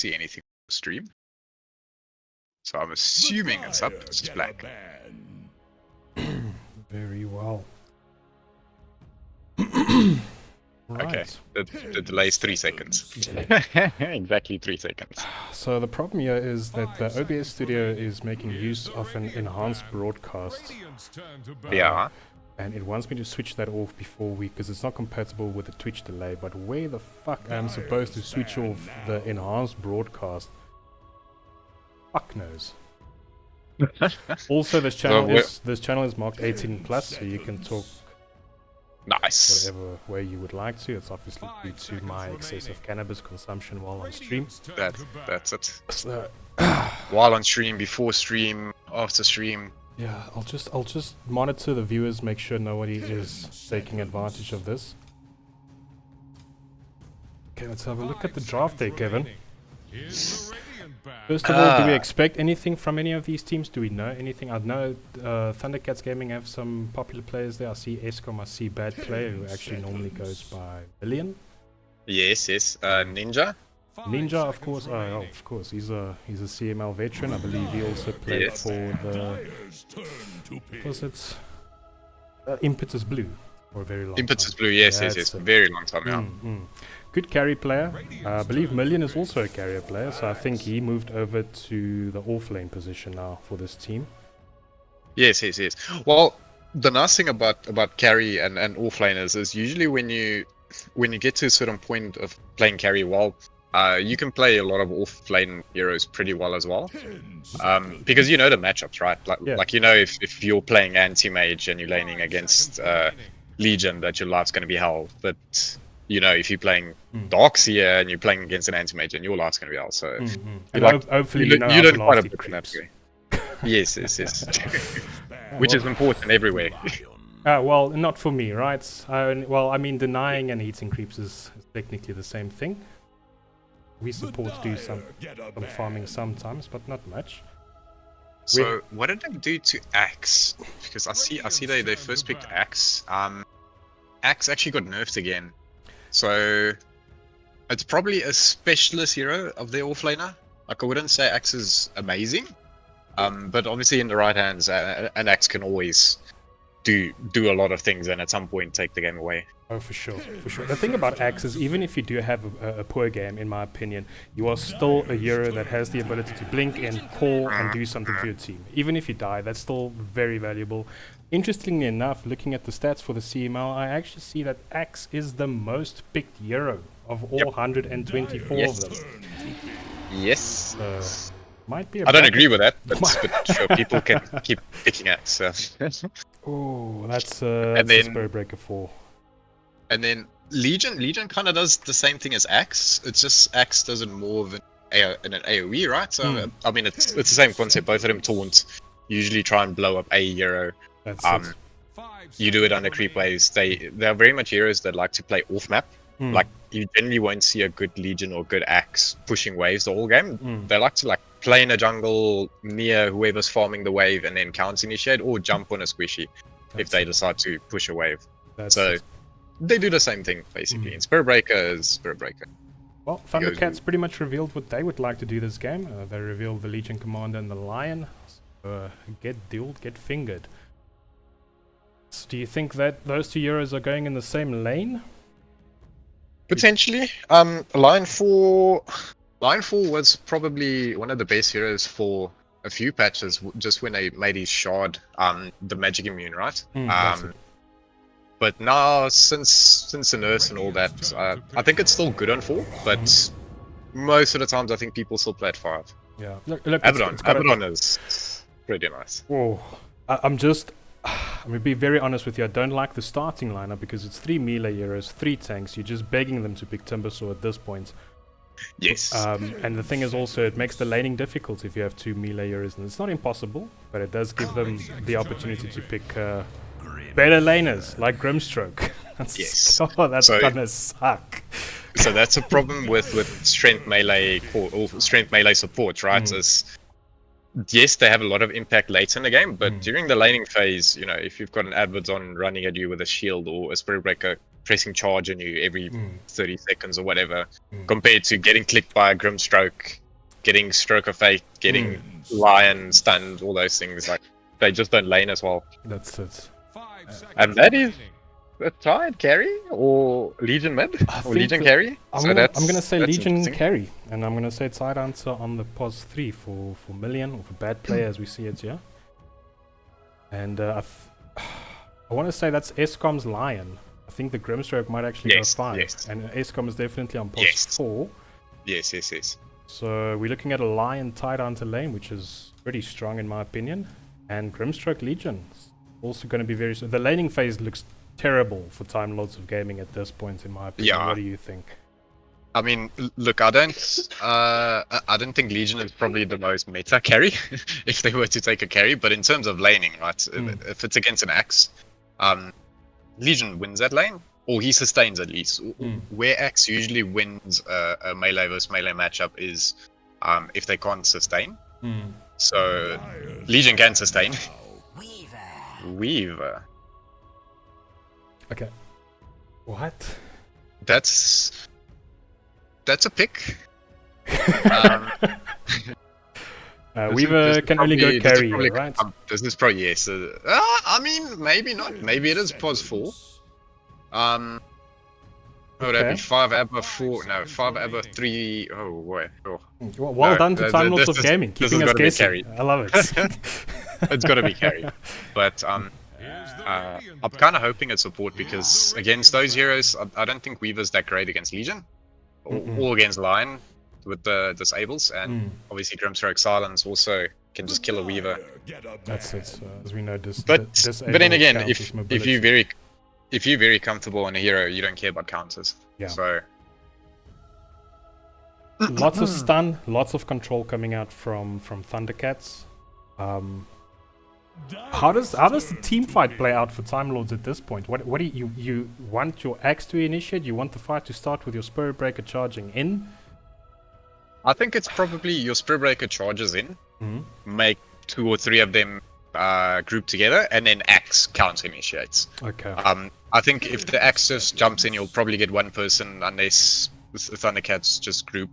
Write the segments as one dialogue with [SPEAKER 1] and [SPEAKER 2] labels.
[SPEAKER 1] see anything on the stream. So I'm assuming it's up. It's just black.
[SPEAKER 2] Very well.
[SPEAKER 1] Okay,
[SPEAKER 2] Right.
[SPEAKER 1] the delay is 3 seconds. Exactly 3 seconds.
[SPEAKER 2] So the problem here is that the OBS Studio is making use of an enhanced broadcast.
[SPEAKER 1] Yeah.
[SPEAKER 2] And it wants me to switch that off before because it's not compatible with the Twitch delay. But where the fuck am I supposed to switch off the enhanced broadcast? Fuck knows. Also, this channel is marked 18 plus, so you can talk
[SPEAKER 1] Nice.
[SPEAKER 2] whatever way you would like to. It's obviously due to my excessive cannabis consumption while on stream.
[SPEAKER 1] That's it.
[SPEAKER 2] So,
[SPEAKER 1] While on stream, before stream, after stream.
[SPEAKER 2] yeah, I'll just monitor the viewers, make sure nobody is taking advantage of this. Okay, let's have a look at the draft day, Kevin. First of all, do we expect anything from any of these teams? Do we know anything? I know Thundercats Gaming have some popular players there. I see Escom, I see Bad Player, who actually normally goes by Billion.
[SPEAKER 1] Yes. Ninja.
[SPEAKER 2] Ninja, of course. Oh, of course. He's a CML veteran. I believe he also played for the. Was it Impetus Blue for a very long time?
[SPEAKER 1] Impetus Blue. Yes. Very long time now.
[SPEAKER 2] Good carry player. I believe Million is also a carrier player, so I think he moved over to the off-lane position now for this team.
[SPEAKER 1] Yes. Well, the nice thing about carry and off-laners is usually when you get to a certain point of playing carry well, you can play a lot of off-lane heroes pretty well as well. Because you know the matchups, right? Like you know if you're playing anti-mage and you're laning against Legion, that your life's going to be hell. But you know, if you're playing Darkseer and you're playing against an anti-mage, and your life's going to be hell. So
[SPEAKER 2] hopefully you know
[SPEAKER 1] you learn quite a
[SPEAKER 2] bit
[SPEAKER 1] bit from that way. Yes. Which is important everywhere.
[SPEAKER 2] Well, not for me, right? I mean, denying and heating creeps is technically the same thing. We support do some farming sometimes, but not much.
[SPEAKER 1] So what did they do to Axe? Because I see they first picked Axe. Axe actually got nerfed again. So it's probably a specialist hero of their offlaner. Like I wouldn't say Axe is amazing, but obviously in the right hands, an Axe can always do a lot of things and at some point take the game away.
[SPEAKER 2] Oh, for sure. The thing about Axe is even if you do have a poor game, in my opinion, you are still a hero that has the ability to blink and call and do something for your team. Even if you die, that's still very valuable. Interestingly enough, looking at the stats for the CML, I actually see that Axe is the most picked hero of all 124 of them.
[SPEAKER 1] Yes.
[SPEAKER 2] Might be.
[SPEAKER 1] I don't agree with that, but sure, people can keep picking Axe. So.
[SPEAKER 2] Oh, that's a Spur Breaker 4.
[SPEAKER 1] And then Legion kind of does the same thing as Axe. It's just Axe does it more of an AoE, right? So I mean, it's the same concept. Both of them taunt. Usually try and blow up a hero. You do it under creep waves. They're very much heroes that like to play off map. Like you generally won't see a good Legion or good Axe pushing waves the whole game. They like to play in a jungle near whoever's farming the wave and then counter initiate or jump on a squishy if they decide to push a wave. They do the same thing basically. And Spur Breaker is Spur Breaker.
[SPEAKER 2] Well, Thundercats pretty much revealed what they would like to do this game. They revealed the Legion Commander and the Lion. Get dueled, get fingered. So do you think that those two heroes are going in the same lane?
[SPEAKER 1] Potentially. Lion 4 was probably one of the best heroes for a few patches, just when they made his shard the magic immune, right? But now, since the nerfs and all that, I think it's still good on 4, but most of the times I think people still play at 5.
[SPEAKER 2] Yeah.
[SPEAKER 1] Abaddon is pretty nice.
[SPEAKER 2] Whoa. I'm going to be very honest with you. I don't like the starting lineup because it's 3 melee heroes, 3 tanks. You're just begging them to pick Timbersaw at this point.
[SPEAKER 1] Yes.
[SPEAKER 2] And the thing is also, it makes the laning difficult if you have 2 melee heroes. And it's not impossible, but it does give them the opportunity to pick better laners, like Grimstroke.
[SPEAKER 1] Yes.
[SPEAKER 2] Oh, that's gonna suck.
[SPEAKER 1] So that's a problem with strength melee or strength melee support, right? Yes, they have a lot of impact late in the game, but during the laning phase, you know, if you've got an Abaddon running at you with a shield or a Spirit Breaker pressing charge on you every 30 seconds or whatever, compared to getting clicked by a Grimstroke, getting Stroke of Fate, getting Lion stunned, all those things. Like, they just don't lane as well.
[SPEAKER 2] That's it.
[SPEAKER 1] And that is a Tide carry or Legion mid or Legion carry.
[SPEAKER 2] I'm gonna say Legion carry, and I'm gonna say Tide answer on the pos 3 for Million, or for bad player as we see it here. And I want to say that's Escom's Lion. I think the Grimstroke might actually go 5, and Escom is definitely on pos 4.
[SPEAKER 1] Yes.
[SPEAKER 2] So we're looking at a Lion Tide Hunter lane, which is pretty strong in my opinion, and Grimstroke Legion also going to be very. The laning phase looks terrible for Timelords of Gaming at this point, in my opinion.
[SPEAKER 1] Yeah.
[SPEAKER 2] What do you think?
[SPEAKER 1] I mean, look, I don't think Legion is probably the most meta carry if they were to take a carry. But in terms of laning, right, if it's against an Axe, Legion wins that lane, or he sustains at least. Where Axe usually wins a melee versus melee matchup is if they can't sustain. So Legion can sustain. Weaver.
[SPEAKER 2] Okay. What?
[SPEAKER 1] That's a pick.
[SPEAKER 2] Weaver can only go carry, right?
[SPEAKER 1] This is probably yes. I mean, maybe not. Maybe it is pos 4. Would that be 5 ABBA 4? No, 5 ABBA 3. Oh, wait. Oh.
[SPEAKER 2] Well done to Timelords of Gaming, keeping us guessing. I love it.
[SPEAKER 1] It's got to be carried. But I'm kind of hoping it's support, because against those heroes, I don't think Weaver's that great against Legion or against Lion with the disables, and obviously Grimstroke Silence also can just kill a Weaver.
[SPEAKER 2] That's it. As we know,
[SPEAKER 1] but then again, if you're very comfortable on a hero, you don't care about counters.
[SPEAKER 2] Yeah.
[SPEAKER 1] So
[SPEAKER 2] lots of stun, lots of control coming out from Thundercats. How does the team fight play out for Timelords at this point? What do you want your Axe to initiate? You want the fight to start with your Spirit Breaker charging in?
[SPEAKER 1] I think it's probably your Spirit Breaker charges in, make 2 or 3 of them group together, and then Axe counter initiates.
[SPEAKER 2] Okay.
[SPEAKER 1] I think if the Axe just jumps in, you'll probably get one person, unless the Thundercats just group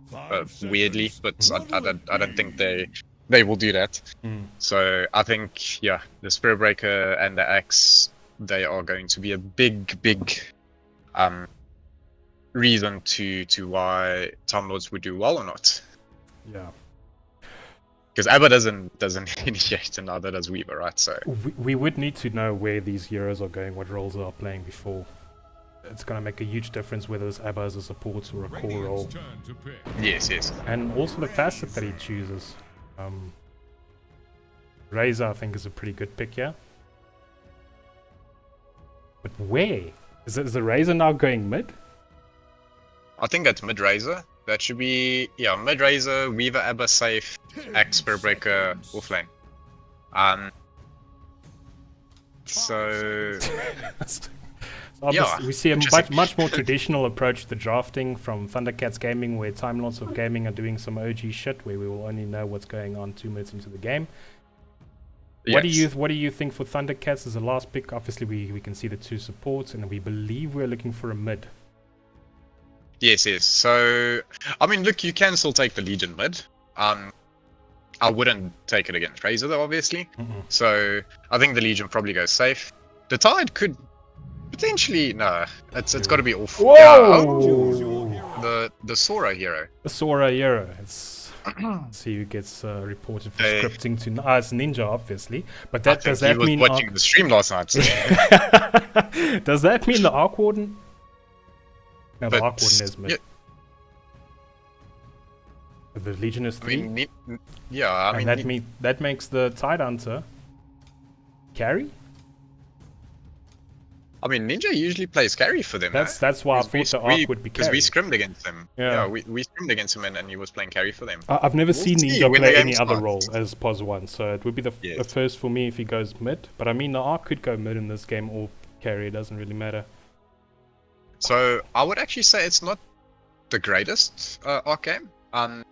[SPEAKER 1] weirdly. But I don't think they will do that. So I think, yeah, the Spirit Breaker and the Axe, they are going to be a big reason to why Timelords would do well or not.
[SPEAKER 2] Yeah.
[SPEAKER 1] Because ABBA doesn't initiate, and neither does Weaver, right? So
[SPEAKER 2] we would need to know where these heroes are going, what roles they are playing before. It's going to make a huge difference whether it's ABBA as a support or a core role.
[SPEAKER 1] Yes.
[SPEAKER 2] And also the facet that he chooses. Razor, I think, is a pretty good pick here. But where? Is the Razor now going mid?
[SPEAKER 1] I think that's mid Razor. That should be, yeah, mid Razor, Weaver, ABBA safe, Axe, Spirit Breaker, offlane. So
[SPEAKER 2] yeah, we see a much more traditional approach to drafting from Thundercats Gaming, where Timelords of Gaming are doing some OG shit where we will only know what's going on 2 minutes into the game. Yes. What do you think for Thundercats as a last pick? Obviously, we can see the 2 supports, and we believe we're looking for a mid.
[SPEAKER 1] Yes. So, I mean, look, you can still take the Legion mid. I wouldn't take it against Razor, though, obviously. So, I think the Legion probably goes safe. The Tide could potentially... No, it's got to be off.
[SPEAKER 2] Whoa!
[SPEAKER 1] Yeah, the Sora hero.
[SPEAKER 2] The Sora hero. Let's see who gets reported for scripting to... it's Ninja, obviously. But does that mean...
[SPEAKER 1] He was watching the stream last night. So.
[SPEAKER 2] Does that mean the Arc Warden... No, the Arc Warden is mid. Yeah. The Legion is 3.
[SPEAKER 1] I mean,
[SPEAKER 2] that makes the Tide Hunter carry?
[SPEAKER 1] I mean, Ninja usually plays carry for them.
[SPEAKER 2] That's why I thought the Arc would be carry.
[SPEAKER 1] Because we scrimmed against him.
[SPEAKER 2] Yeah,
[SPEAKER 1] we scrimmed against him and he was playing carry for them.
[SPEAKER 2] I've never seen Ninja play any other role as POS 1, so it would be the first for me if he goes mid. But I mean, the Arc could go mid in this game or carry, it doesn't really matter.
[SPEAKER 1] So I would actually say it's not the greatest Arc game.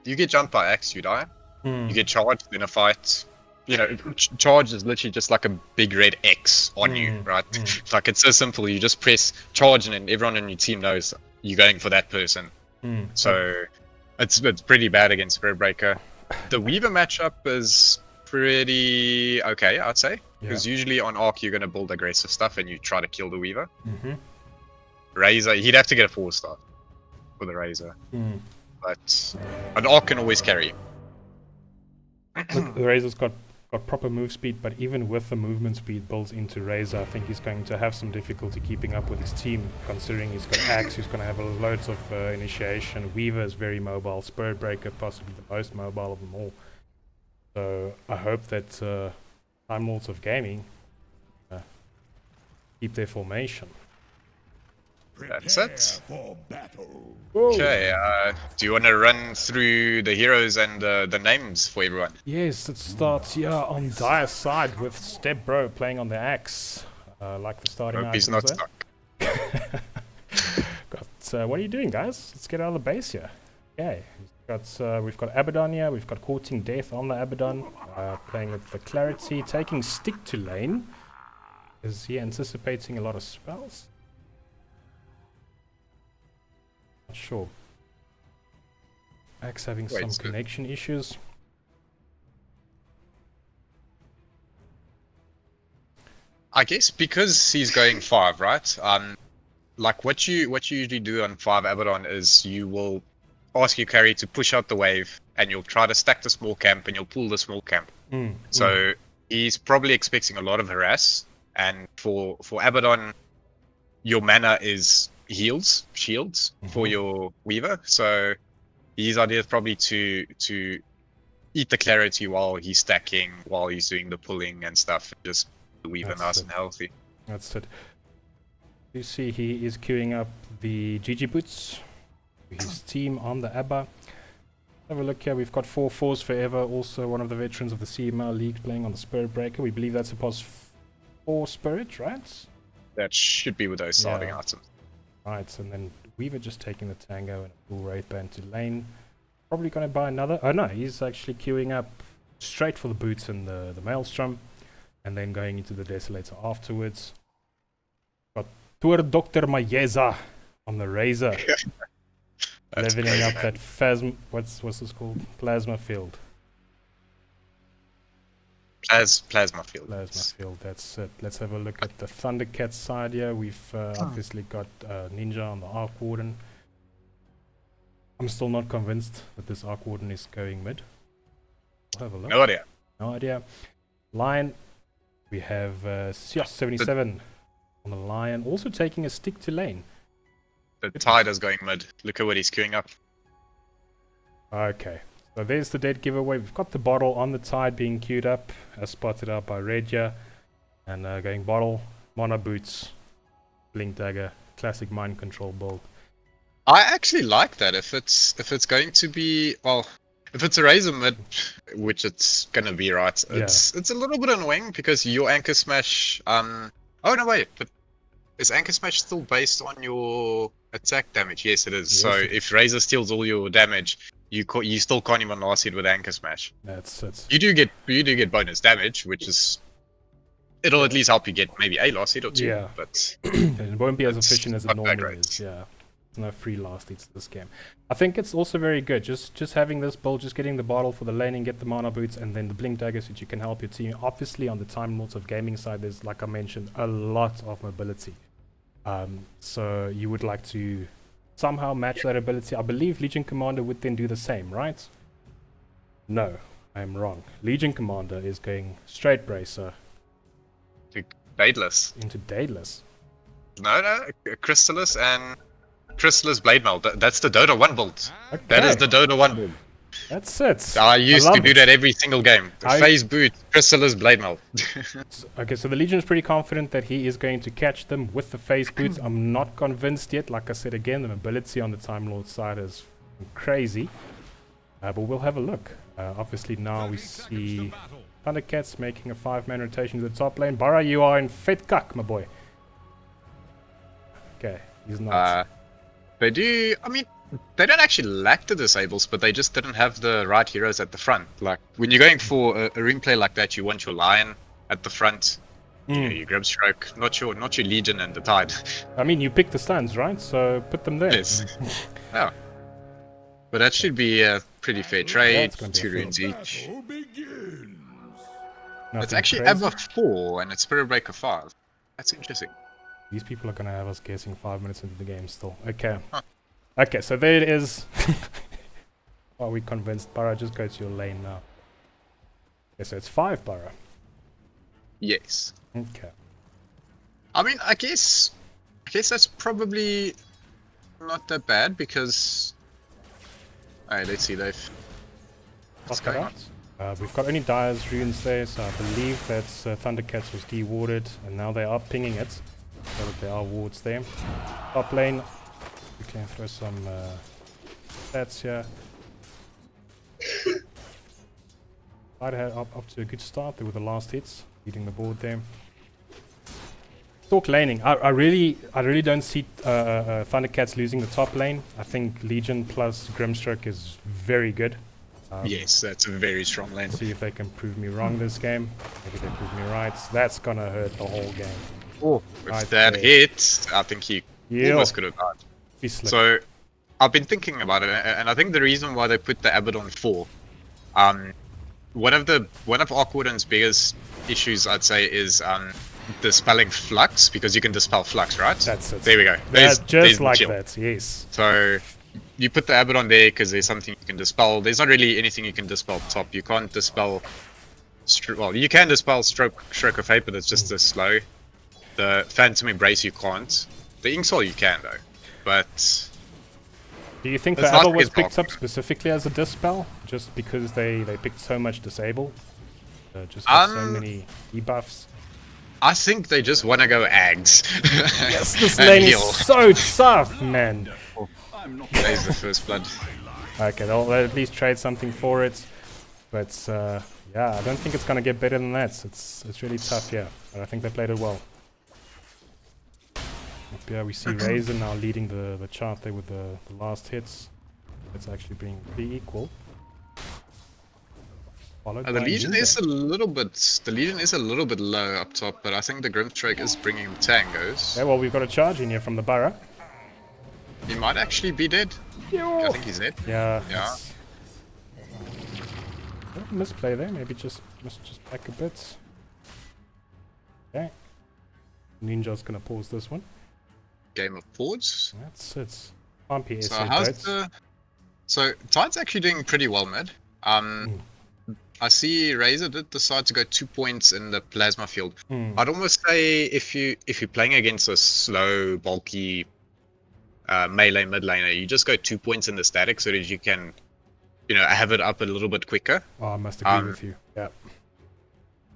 [SPEAKER 1] You get jumped by Axe, you die. You get charged in a fight, you know, charge is literally just like a big red X on you, right? Like it's so simple. You just press charge, and then everyone on your team knows you're going for that person. So it's pretty bad against Spirit Breaker. The Weaver matchup is pretty okay, I'd say, because usually on Arc you're going to build aggressive stuff and you try to kill the Weaver. Razor, he'd have to get a 4-star for the Razor, but an Arc can always carry.
[SPEAKER 2] Look, the Razor's got proper move speed, but even with the movement speed built into Razor, I think he's going to have some difficulty keeping up with his team, considering he's got Axe, who's going to have loads of initiation. Weaver is very mobile, Spirit Breaker possibly the most mobile of them all. So I hope that Timelords of Gaming keep their formation.
[SPEAKER 1] That's it. Okay, do you want to run through the heroes and the names for everyone?
[SPEAKER 2] Yes, it starts here on Dire's side with Step Bro playing on the Axe. Like the starting
[SPEAKER 1] Hope he's not stuck.
[SPEAKER 2] What are you doing, guys? Let's get out of the base here. Okay, we've got Abaddon here, we've got Courting Death on the Abaddon, playing with the Clarity, taking Stick to lane. Is he anticipating a lot of spells? Not sure. Axe having some connection issues.
[SPEAKER 1] I guess because he's going 5, right? Like what you usually do on 5 Abaddon is you will ask your carry to push out the wave, and you'll try to stack the small camp, and you'll pull the small camp. So he's probably expecting a lot of harass, and for Abaddon, your mana is shields for your Weaver. So his idea is probably to eat the Clarity while he's stacking, while he's doing the pulling and stuff, just the Weaver nice and healthy.
[SPEAKER 2] That's it. You see he is queuing up the GG boots, his team on the Abba. Have a look here, we've got 4-4s Forever, also one of the veterans of the CML League playing on the Spirit Breaker. We believe that's a +4 Spirit, right?
[SPEAKER 1] That should be with those starting items.
[SPEAKER 2] Right, and then Weaver just taking the Tango and a full Wraith Band to lane. Probably going to buy another. Oh no, he's actually queuing up straight for the boots and the Maelstrom, and then going into the Desolator afterwards. Got Tour Dr. Mayeza on the Razor. Leveling up that Phasma. What's this called? Plasma Field.
[SPEAKER 1] Plasma Field.
[SPEAKER 2] Plasma Field, that's it. Let's have a look at the Thundercats side here. We've obviously got Ninja on the Arc Warden. I'm still not convinced that this Arc Warden is going mid. We'll have a look.
[SPEAKER 1] No idea.
[SPEAKER 2] Lion. We have Sios77 on the Lion, also taking a Stick to lane.
[SPEAKER 1] The Tide is going mid. Look at what he's queuing up.
[SPEAKER 2] Okay. So there's the dead giveaway. We've got the bottle on the Tide being queued up, as spotted out by Regia. And going bottle, mono boots, blink dagger, classic mind control build.
[SPEAKER 1] I actually like that. If it's going to be, well, if it's a Razor mid, which it's gonna be, right? It's a little bit annoying because your Anchor Smash. Oh no, wait. But is Anchor Smash still based on your attack damage? Yes, it is. Yes, so if Razor steals all your damage, you still can't even last hit with Anchor Smash.
[SPEAKER 2] That's
[SPEAKER 1] you do get bonus damage, which is it'll at least help you get maybe a last hit or two.
[SPEAKER 2] Yeah,
[SPEAKER 1] but
[SPEAKER 2] it won't be as efficient as it normally is. Yeah, there's no free last hits this game. I think it's also very good. Just having this build, just getting the bottle for the laning, get the mana boots, and then the blink daggers, which you can help your team. Obviously, on the Timelords of Gaming side, there's, like I mentioned, a lot of mobility. So you would like to somehow match that ability. I believe Legion Commander would then do the same, right? No, I'm wrong. Legion Commander is going straight Bracer.
[SPEAKER 1] To Daedalus.
[SPEAKER 2] Into Daedalus.
[SPEAKER 1] No, Crystallis and Crystallis Blade Mail. That's the Dota 1 build.
[SPEAKER 2] Okay.
[SPEAKER 1] That is the Dota 1 build.
[SPEAKER 2] That's it.
[SPEAKER 1] I used to do that every single game. Phase boot, Crystallis Blade Mail.
[SPEAKER 2] Okay, so the Legion is pretty confident that he is going to catch them with the phase boots. I'm not convinced yet. Like I said again, the mobility on the Time Lord side is crazy. But we'll have a look. Obviously now we see Thundercats making a 5-man rotation to the top lane. Bara, you are in fit cuck, my boy. Okay, he's not.
[SPEAKER 1] They do. I mean, they don't actually lack the disables, but they just didn't have the right heroes at the front. Like when you're going for a ring play like that, you want your Lion at the front, you know, your Grimstroke, not your Legion and the Tide.
[SPEAKER 2] I mean, you picked the stuns, right? So put them there.
[SPEAKER 1] Yes. Yeah. But that should be a pretty fair trade.
[SPEAKER 2] Yeah,
[SPEAKER 1] 2 runes each.
[SPEAKER 2] Nothing
[SPEAKER 1] It's actually
[SPEAKER 2] crazy.
[SPEAKER 1] Abba 4 and it's Spirit Breaker 5. That's interesting.
[SPEAKER 2] These people are gonna have us guessing 5 minutes into the game still. Okay.
[SPEAKER 1] Huh.
[SPEAKER 2] Okay, so there it is. Are we convinced? Bara, just go to your lane now. Okay, so it's 5 Bara.
[SPEAKER 1] Yes.
[SPEAKER 2] Okay.
[SPEAKER 1] I mean, I guess that's probably not that bad because. Alright, let's see, Dave. What's
[SPEAKER 2] Got
[SPEAKER 1] going
[SPEAKER 2] that
[SPEAKER 1] on?
[SPEAKER 2] out. We've got only Dyer's runes there, so I believe that Thundercats was de-warded, and now they are pinging it, so that there are wards there. Top lane, we can throw some stats here. I'd had up to a good start there with the last hits, leading the board there. Talk laning. I really don't see Thundercats losing the top lane. I think Legion plus Grimstroke is very good.
[SPEAKER 1] Yes, that's a very strong lane.
[SPEAKER 2] See if they can prove me wrong this game. Maybe they prove me right. That's gonna hurt the whole game.
[SPEAKER 1] Oh, with
[SPEAKER 2] Right
[SPEAKER 1] that
[SPEAKER 2] there.
[SPEAKER 1] hit, I think he
[SPEAKER 2] Yeah.
[SPEAKER 1] almost could have died.
[SPEAKER 2] Be slick.
[SPEAKER 1] So, I've been thinking about it, and I think the reason why they put the Abbot on 4, one of Awkward's biggest issues, I'd say, is dispelling Flux, because you can dispel Flux, right?
[SPEAKER 2] That's it.
[SPEAKER 1] There we go.
[SPEAKER 2] That's
[SPEAKER 1] There's
[SPEAKER 2] just
[SPEAKER 1] the
[SPEAKER 2] like
[SPEAKER 1] chill.
[SPEAKER 2] that. Yes.
[SPEAKER 1] So, you put the Abbot on there because there's something you can dispel. There's not really anything you can dispel top. You can't dispel. Well, you can dispel Stroke of Fate, but it's just as slow. The Phantom Embrace you can't. The Inksol you can though. But
[SPEAKER 2] Do you think the
[SPEAKER 1] It's not
[SPEAKER 2] Abel was
[SPEAKER 1] his
[SPEAKER 2] picked
[SPEAKER 1] fault.
[SPEAKER 2] up specifically as a dispel, just because they picked so much disable? Just got so many debuffs.
[SPEAKER 1] I think they just want to go Ags.
[SPEAKER 2] Yes, this
[SPEAKER 1] and
[SPEAKER 2] lane
[SPEAKER 1] heal.
[SPEAKER 2] is so tough, man.
[SPEAKER 1] There's the first blood.
[SPEAKER 2] Okay, they'll at least trade something for it, but yeah, I don't think it's gonna get better than that. It's really tough, yeah. But I think they played it well. Up here we see Razor now leading the chart there with the last hits. It's actually being pretty equal. Followed
[SPEAKER 1] The
[SPEAKER 2] by
[SPEAKER 1] Legion
[SPEAKER 2] Ninja.
[SPEAKER 1] is a little bit low up top, but I think the Grimstrike is bringing tangos.
[SPEAKER 2] Yeah, well, we've got a charge in here from the Burrow.
[SPEAKER 1] He might actually be dead. I think he's dead.
[SPEAKER 2] Yeah.
[SPEAKER 1] Yeah.
[SPEAKER 2] it's- Oh, misplay there. Maybe just back a bit. Okay. Ninja's gonna pause this one.
[SPEAKER 1] Game of Fords.
[SPEAKER 2] That's it. Can't be
[SPEAKER 1] So
[SPEAKER 2] SA
[SPEAKER 1] how's
[SPEAKER 2] goats.
[SPEAKER 1] So Tide's actually doing pretty well mid. I see Razor did decide to go 2 points in the plasma field. I'd almost say if you're playing against a slow, bulky melee mid laner, you just go 2 points in the static so that you can, have it up a little bit quicker.
[SPEAKER 2] Oh, I must agree with you. Yeah.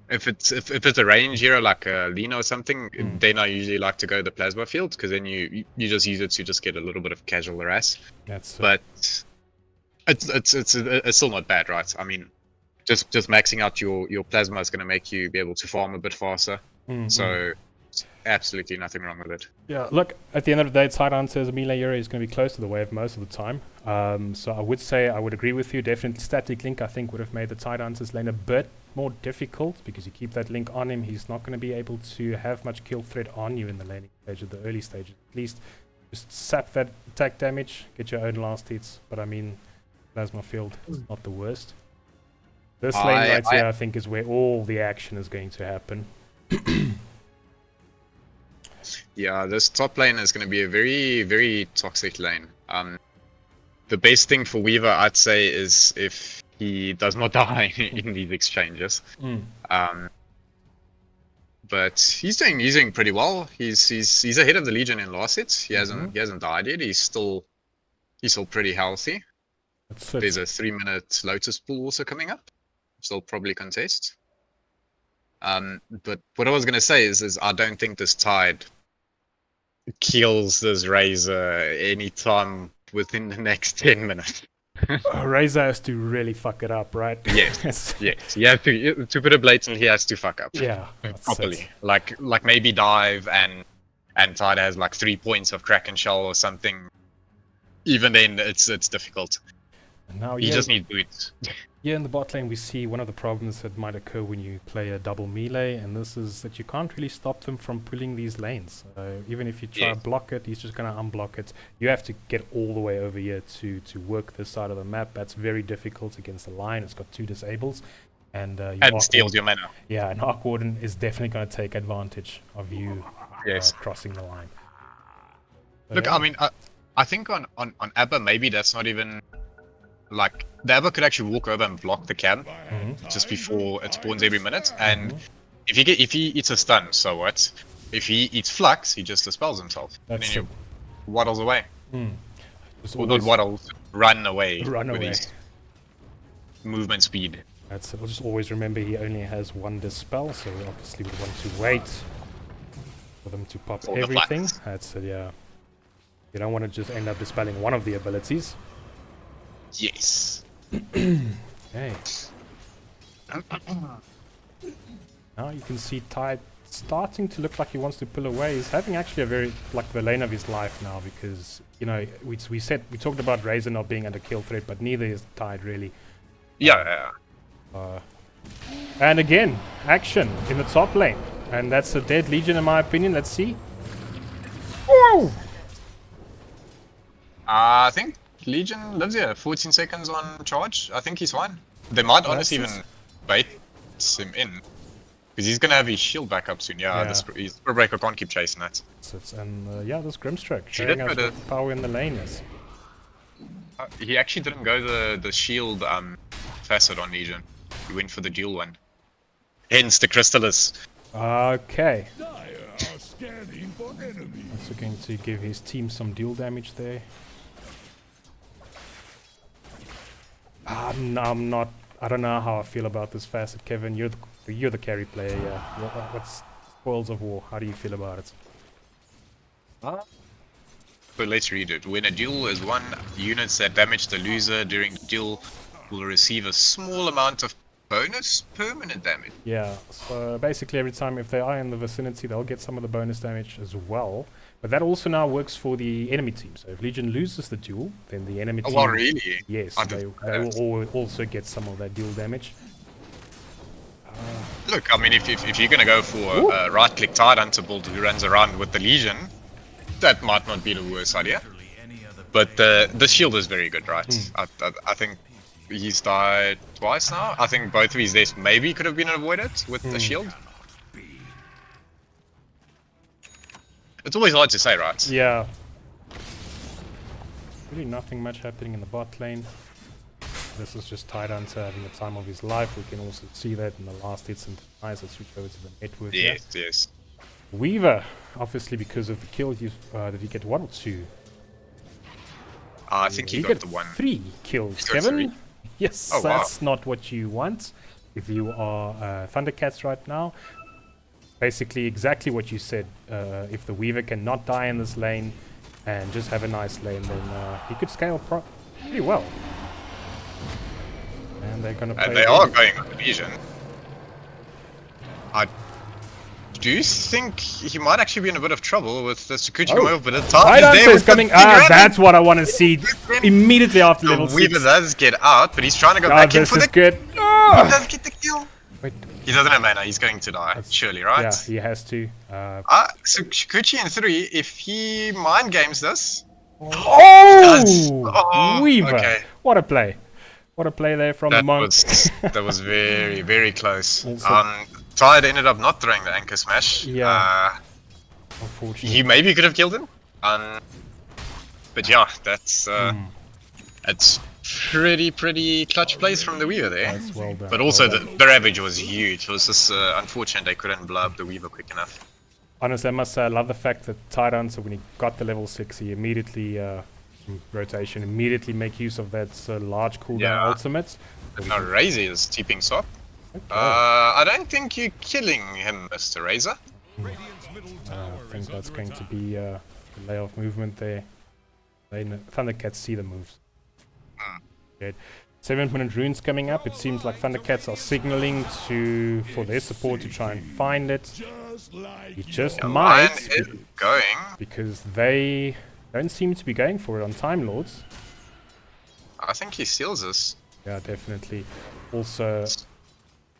[SPEAKER 1] If it's a range hero like Lina or something, then I usually like to go the plasma field because then you just use it to just get a little bit of casual harass.
[SPEAKER 2] That's
[SPEAKER 1] But it's still not bad, right? I mean, just maxing out your plasma is going to make you be able to farm a bit faster. So absolutely nothing wrong with it.
[SPEAKER 2] yeah. Look, at the end of the day, Tide answers melee hero is going to be close to the wave most of the time. So I would say I would agree with you. Definitely, static link I think would have made the Tide answers lane a bit more difficult because you keep that link on him. He's not going to be able to have much kill threat on you in the laning stage, at the early stages. At least, just sap that attack damage, get your own last hits. But I mean, plasma field is not the worst. This lane right here, I think, is where all the action is going to happen.
[SPEAKER 1] Yeah, this top lane is going to be a very, very toxic lane. The best thing for Weaver, I'd say, is if he does not die in these exchanges. But he's doing pretty well. He's ahead of the Legion in last hits. He hasn't died yet. He's still pretty healthy. There's a 3-minute Lotus pool also coming up. Still probably contest. But what I was gonna say is I don't think this Tide kills this Razor anytime within the next 10 minutes.
[SPEAKER 2] Razor has to really fuck it up, right?
[SPEAKER 1] Yes, yes. You have to put it blatantly, he has to fuck up.
[SPEAKER 2] Yeah,
[SPEAKER 1] properly. Like maybe dive and Tide has like 3 points of Kraken Shell or something. even then, it's difficult.
[SPEAKER 2] And now,
[SPEAKER 1] You just need boots.
[SPEAKER 2] Here in the bot lane, we see one of the problems that might occur when you play a double melee, and this is that you can't really stop them from pulling these lanes. Even if you try to block it, he's just going to unblock it. You have to get all the way over here to work this side of the map. That's very difficult against the line. It's got 2 disables. And
[SPEAKER 1] steals your mana.
[SPEAKER 2] Yeah, and Arc Warden is definitely going to take advantage of you crossing the line. But
[SPEAKER 1] Look, I mean, I think on Abba, maybe that's not even... Like, the Abba could actually walk over and block the camp just before it spawns every minute. And if he eats a stun, so what? If he eats Flux, he just dispels himself.
[SPEAKER 2] That's
[SPEAKER 1] and then he waddles away. Or not waddles, run away with his movement speed.
[SPEAKER 2] That's it. We'll just always remember he only has 1 dispel, so we obviously would want to wait for them to pop everything. That's it, yeah. You don't want to just end up dispelling one of the abilities.
[SPEAKER 1] Yes.
[SPEAKER 2] Okay. Now you can see Tide starting to look like he wants to pull away. He's having actually a very, like, the lane of his life now, because, you know, we talked about Razor not being under kill threat, but neither is Tide really.
[SPEAKER 1] Yeah.
[SPEAKER 2] And again, action in the top lane. And that's a dead Legion in my opinion. Let's see. Woo!
[SPEAKER 1] I think Legion lives here. 14 seconds on charge. I think he's fine. They might honestly even bait him in. Because he's going to have his shield back up soon. Yeah, his Breaker can't keep chasing that.
[SPEAKER 2] And yeah, this Grimstroke showing us what power in the lane is.
[SPEAKER 1] He actually didn't go the shield facet on Legion. He went for the dual one. Hence the Crystallis.
[SPEAKER 2] Okay. Also going to give his team some dual damage there. I'm not. I don't know how I feel about this facet, Kevin. You're the carry player. Yeah. What's Spoils of War? How do you feel about it?
[SPEAKER 1] But let's read it. When a duel is won, units that damage the loser during the duel will receive a small amount of bonus permanent damage.
[SPEAKER 2] Yeah, so basically every time if they are in the vicinity, they'll get some of the bonus damage as well. But that also now works for the enemy team. So if Legion loses the duel, then the enemy team...
[SPEAKER 1] Oh, really?
[SPEAKER 2] Yes, they will also get some of that duel damage.
[SPEAKER 1] Look, I mean, if you're going to go for a right-click Tidehunter build who runs around with the Legion, that might not be the worst idea. But the shield is very good, right? I think he's died twice now. I think both of his deaths maybe could have been avoided with the shield. It's always hard to say, right?
[SPEAKER 2] Yeah. Really nothing much happening in the bot lane. This is just Tidehunter having the time of his life. We can also see that in the last hits and denies. Let's switch over to the network.
[SPEAKER 1] Yes.
[SPEAKER 2] Weaver, obviously because of the kill, did he get 1 or 2?
[SPEAKER 1] I think he got the 1.
[SPEAKER 2] 3 kills, Kevin. 3? Yes, that's not what you want if you are Thundercats right now. Basically exactly what you said. If the Weaver cannot die in this lane and just have a nice lane, then he could scale pretty well. And they're going to play.
[SPEAKER 1] And they are going on Legion. I do think he might actually be in a bit of trouble with the Sakuchi coming over, but the time
[SPEAKER 2] is coming. That's what I want to see immediately after level 6.
[SPEAKER 1] Weaver does get out, but he's trying to go back in for the
[SPEAKER 2] good.
[SPEAKER 1] He does get the kill. Wait. He doesn't have mana, he's going to die, surely, right?
[SPEAKER 2] Yeah, he has to.
[SPEAKER 1] So Sakuchi in 3, if he mind games this...
[SPEAKER 2] Weaver! Okay. What a play. What a play there from the Monk.
[SPEAKER 1] That was very, very close. Tide ended up not throwing the Anchor Smash.
[SPEAKER 2] Yeah. Unfortunately.
[SPEAKER 1] He maybe could have killed him. But yeah, that's... It's pretty clutch plays from the Weaver there.
[SPEAKER 2] That's well done.
[SPEAKER 1] But also the ravage was huge. It was just unfortunate they couldn't blow up the Weaver quick enough.
[SPEAKER 2] Honestly, I must say I love the fact that Tidehunter, when he got the level 6, he immediately rotation, immediately make use of that large cooldown ultimate.
[SPEAKER 1] Now Razor is TPing swap. Okay. I don't think you're killing him, Mr. Razor.
[SPEAKER 2] I think that's going to be the layoff movement there. Thundercats see the moves. Good. 7-minute runes coming up. It seems like Thundercats are signaling for their support to try and find it. It just might
[SPEAKER 1] going
[SPEAKER 2] because they Don't seem to be going for it on Timelords.
[SPEAKER 1] I think he steals this.
[SPEAKER 2] Yeah, definitely. Also,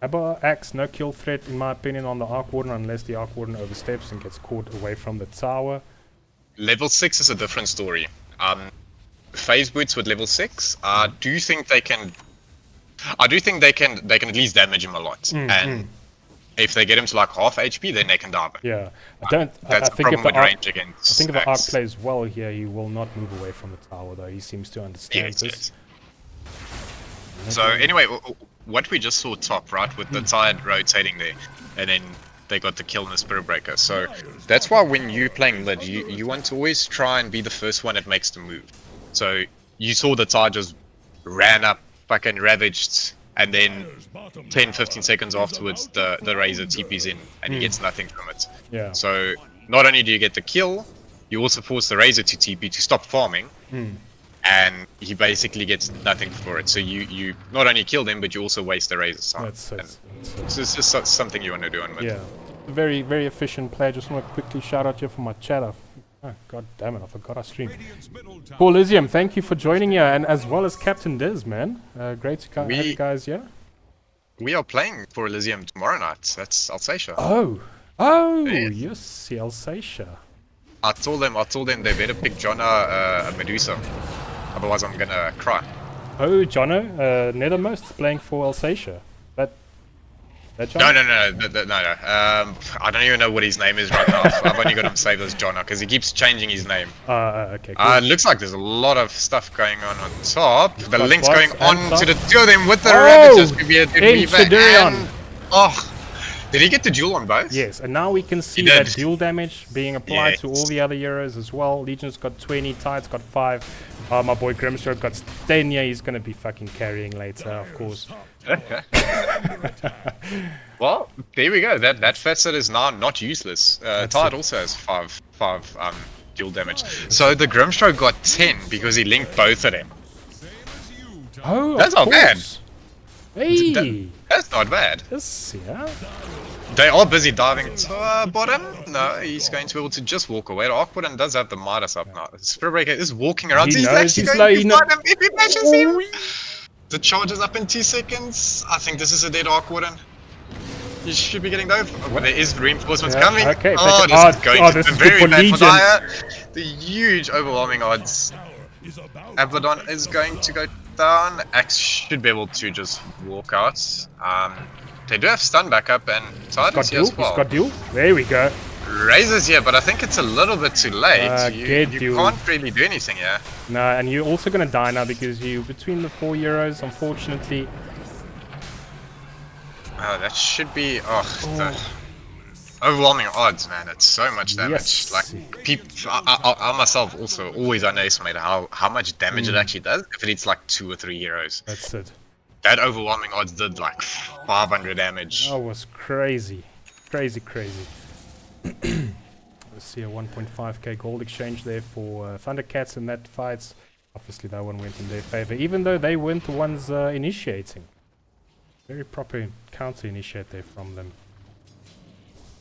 [SPEAKER 2] Axe, no kill threat in my opinion on the Arc Warden unless the Arc Warden oversteps and gets caught away from the tower.
[SPEAKER 1] Level 6 is a different story. Phase boots with level 6, I do think they can at least damage him a lot. And if they get him to like half HP, then they can die.
[SPEAKER 2] Yeah,
[SPEAKER 1] That's
[SPEAKER 2] I think
[SPEAKER 1] the problem with range against
[SPEAKER 2] I think if the Arc
[SPEAKER 1] Axe.
[SPEAKER 2] plays well here, he will not move away from the tower though. He seems to understand this.
[SPEAKER 1] So anyway, what we just saw top, right, with the tide rotating there, and then they got the kill in the Spirit Breaker. So that's why when you're playing mid, you want to always try and be the first one that makes the move. So you saw the tide just ran up, fucking ravaged, and then 10-15 seconds afterwards the Razor TP's in and he gets nothing from it.
[SPEAKER 2] Yeah.
[SPEAKER 1] So not only do you get the kill, you also force the Razor to TP to stop farming, and he basically gets nothing for it. So you not only kill them, but you also waste the Razor's time.
[SPEAKER 2] So
[SPEAKER 1] So it's just something you want to do on mid.
[SPEAKER 2] yeah, very, very efficient play. Just want to quickly shout out here for my chat. Oh, God damn it, I forgot I streamed. Paul Elysium, thank you for joining here, and as well as Captain Diz, man. Great to have you guys here.
[SPEAKER 1] We are playing for Elysium tomorrow night. That's Alsatia.
[SPEAKER 2] Oh, yes, Alsatia.
[SPEAKER 1] I told them they better pick Jonna a Medusa. Otherwise I'm gonna cry.
[SPEAKER 2] Oh, Jono, Nethermost is playing for Alsatia. That
[SPEAKER 1] No. I don't even know what his name is right now. I've only got him saved as Jonna because he keeps changing his name.
[SPEAKER 2] Okay, cool.
[SPEAKER 1] It looks like there's a lot of stuff going on top. The link's
[SPEAKER 2] bots
[SPEAKER 1] going on
[SPEAKER 2] and
[SPEAKER 1] to the two of them with the
[SPEAKER 2] Oh!
[SPEAKER 1] Ravages. Maybe a good Weaver
[SPEAKER 2] Shadurion.
[SPEAKER 1] and... Oh, did he get the duel on both?
[SPEAKER 2] Yes, and now we can see
[SPEAKER 1] He did.
[SPEAKER 2] that dual damage being applied to
[SPEAKER 1] Yes.
[SPEAKER 2] all the other heroes as well. Legion's got 20, Tide's got 5. My boy Grimstroke got 10. Yeah, he's gonna be fucking carrying later, of course.
[SPEAKER 1] Well, there we go. That facet is now not useless. Tide also has 5 dual damage. So the Grimstroke got 10 because he linked both of them.
[SPEAKER 2] Oh,
[SPEAKER 1] That's
[SPEAKER 2] of
[SPEAKER 1] not bad.
[SPEAKER 2] course. Hey,
[SPEAKER 1] That's not bad.
[SPEAKER 2] this, yeah.
[SPEAKER 1] They are busy diving to bottom. No, he's going to be able to just walk away. Aquadan does have the Midas up now. Spirit Breaker is walking around.
[SPEAKER 2] He
[SPEAKER 1] He's
[SPEAKER 2] knows
[SPEAKER 1] actually
[SPEAKER 2] he's
[SPEAKER 1] going
[SPEAKER 2] low,
[SPEAKER 1] to find him if he matches him. The charge is up in 2 seconds. I think this is a dead Aquadan. He should be getting over. Well, there is reinforcements coming.
[SPEAKER 2] Okay,
[SPEAKER 1] Oh, this is going to be very bad for Dire. The huge overwhelming odds. Abaddon is going to go down. Axe should be able to just walk out. They do have stun backup and Tide is here as well.
[SPEAKER 2] He's got duel. There we go.
[SPEAKER 1] Razor's here, but I think it's a little bit too late. You
[SPEAKER 2] duel.
[SPEAKER 1] can't really do anything here.
[SPEAKER 2] No, and you're also gonna die now because you between the 4 heroes, unfortunately.
[SPEAKER 1] Oh, that should be... the overwhelming odds, man. It's so much damage.
[SPEAKER 2] Yes.
[SPEAKER 1] Like, I myself also always underestimate how much damage it actually does if it hits like 2 or 3 heroes.
[SPEAKER 2] That's it.
[SPEAKER 1] That overwhelming odds did like 500 damage.
[SPEAKER 2] That was crazy. Crazy. Let's see a 1.5k gold exchange there for Thundercats in that fight. Obviously that one went in their favor, even though they weren't the ones initiating. Very proper counter initiate there from them.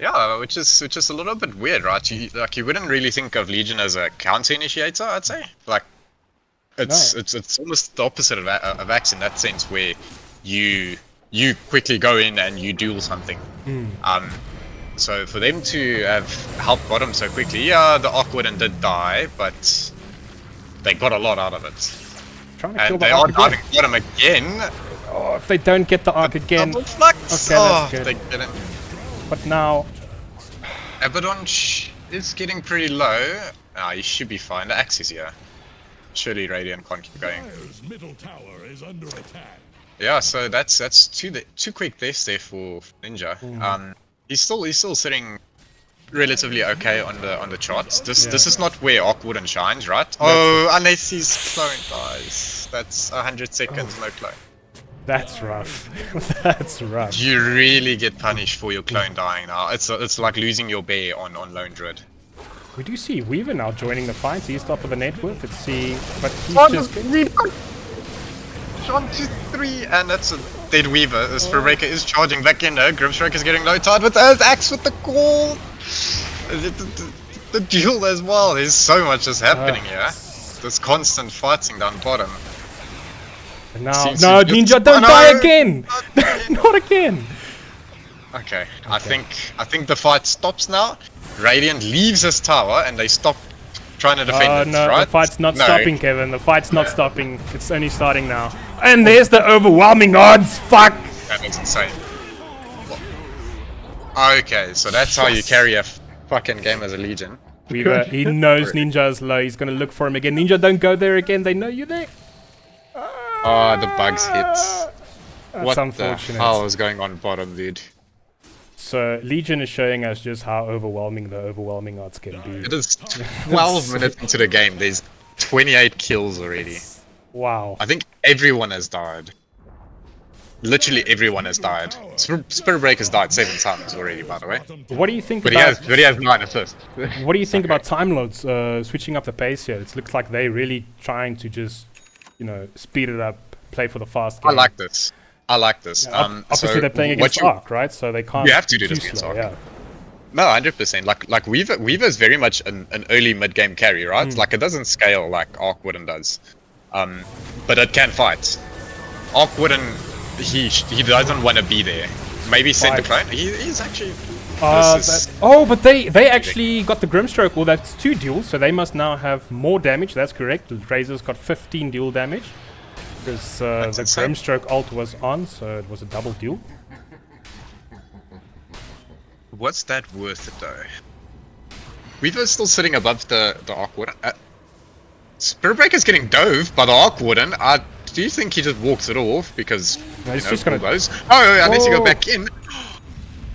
[SPEAKER 1] Yeah, which is a little bit weird, right? You wouldn't really think of Legion as a counter initiator, I'd say. Like, it's almost the opposite of Axe in that sense, where you quickly go in and you duel something. So for them to have helped bottom so quickly, yeah, the Aquadan did die, but they got a lot out of it.
[SPEAKER 2] Trying to kill
[SPEAKER 1] And
[SPEAKER 2] the
[SPEAKER 1] they are
[SPEAKER 2] arc
[SPEAKER 1] diving bottom again.
[SPEAKER 2] Oh, if they don't get the arc again.
[SPEAKER 1] Double flux.
[SPEAKER 2] Okay, that's good.
[SPEAKER 1] They didn't.
[SPEAKER 2] But now,
[SPEAKER 1] Abaddon is getting pretty low. He should be fine. The Axe is here. Surely Radiant can't keep going.
[SPEAKER 3] Middle tower is under attack.
[SPEAKER 1] Yeah, so that's two quick deaths there for Ninja. He's still sitting relatively okay on the charts. This is not where Awkward shines, right? Unless his clone dies. That's 100 seconds, no clone.
[SPEAKER 2] that's rough. That's rough.
[SPEAKER 1] You really get punished for your clone dying now. It's like losing your bear on Lone Druid.
[SPEAKER 2] We do see Weaver now joining the fight. He's top of the net worth. Let's see, but he's just...
[SPEAKER 1] John 2-3, and that's a dead Weaver. This Breaker is charging back in there. Grimstroke is getting low tide with the axe with the call. the duel as well. There's so much just happening here. This constant fighting down bottom.
[SPEAKER 2] And now,
[SPEAKER 1] Seems
[SPEAKER 2] no,
[SPEAKER 1] to just-
[SPEAKER 2] Ninja, don't
[SPEAKER 1] Oh,
[SPEAKER 2] die
[SPEAKER 1] no!
[SPEAKER 2] again! Not again!
[SPEAKER 1] Okay, I think the fight stops now. Radiant leaves his tower and they stop trying to defend
[SPEAKER 2] Oh
[SPEAKER 1] it,
[SPEAKER 2] no,
[SPEAKER 1] right?
[SPEAKER 2] the fight's not
[SPEAKER 1] No.
[SPEAKER 2] stopping, Kevin. The fight's not stopping. It's only starting now. And there's the overwhelming odds. Fuck!
[SPEAKER 1] That is insane. Okay, so that's how you carry a fucking game as a Legion.
[SPEAKER 2] Weaver, he knows Ninja is low. He's gonna look for him again. Ninja, don't go there again. They know you're there.
[SPEAKER 1] Oh, the bugs hit.
[SPEAKER 2] That's
[SPEAKER 1] What the
[SPEAKER 2] unfortunate.
[SPEAKER 1] hell is going on bottom, dude?
[SPEAKER 2] So Legion is showing us just how overwhelming the overwhelming odds can be.
[SPEAKER 1] It is 12 minutes into the game. There's 28 kills already.
[SPEAKER 2] Wow.
[SPEAKER 1] I think everyone has died. Literally everyone has died. Spirit Breaker's died 7 times already, by the way.
[SPEAKER 2] What do you think
[SPEAKER 1] But
[SPEAKER 2] about?
[SPEAKER 1] he has 9 assists.
[SPEAKER 2] What do you think about Timelords switching up the pace here? It looks like they're really trying to just, speed it up, play for the fast game.
[SPEAKER 1] I like this.
[SPEAKER 2] Obviously,
[SPEAKER 1] so
[SPEAKER 2] they're playing
[SPEAKER 1] what
[SPEAKER 2] against
[SPEAKER 1] you-
[SPEAKER 2] Arc, right? So they can't.
[SPEAKER 1] You have to do
[SPEAKER 2] too
[SPEAKER 1] this against
[SPEAKER 2] slow,
[SPEAKER 1] Arc.
[SPEAKER 2] Yeah.
[SPEAKER 1] No, 100%. Like Weaver's very much an early mid-game carry, right? Like it doesn't scale like Arc Wooden does. But it can fight. Arc Wooden, he doesn't want to be there. Maybe send the clone. He's actually.
[SPEAKER 2] But they actually got the Grimstroke. Well, that's 2 duels, so they must now have more damage. That's correct. The Razor's got 15 duel damage because the
[SPEAKER 1] insane.
[SPEAKER 2] Grimstroke ult was on, so it was a double duel.
[SPEAKER 1] What's that worth it though? Weaver's still sitting above the Arc Wooden. Spirit Breaker's getting dove by the Arc Wooden. Do you think he just walks it off because
[SPEAKER 2] No, he's just gonna.
[SPEAKER 1] those? Oh, unless you go
[SPEAKER 2] Whoa.
[SPEAKER 1] back in.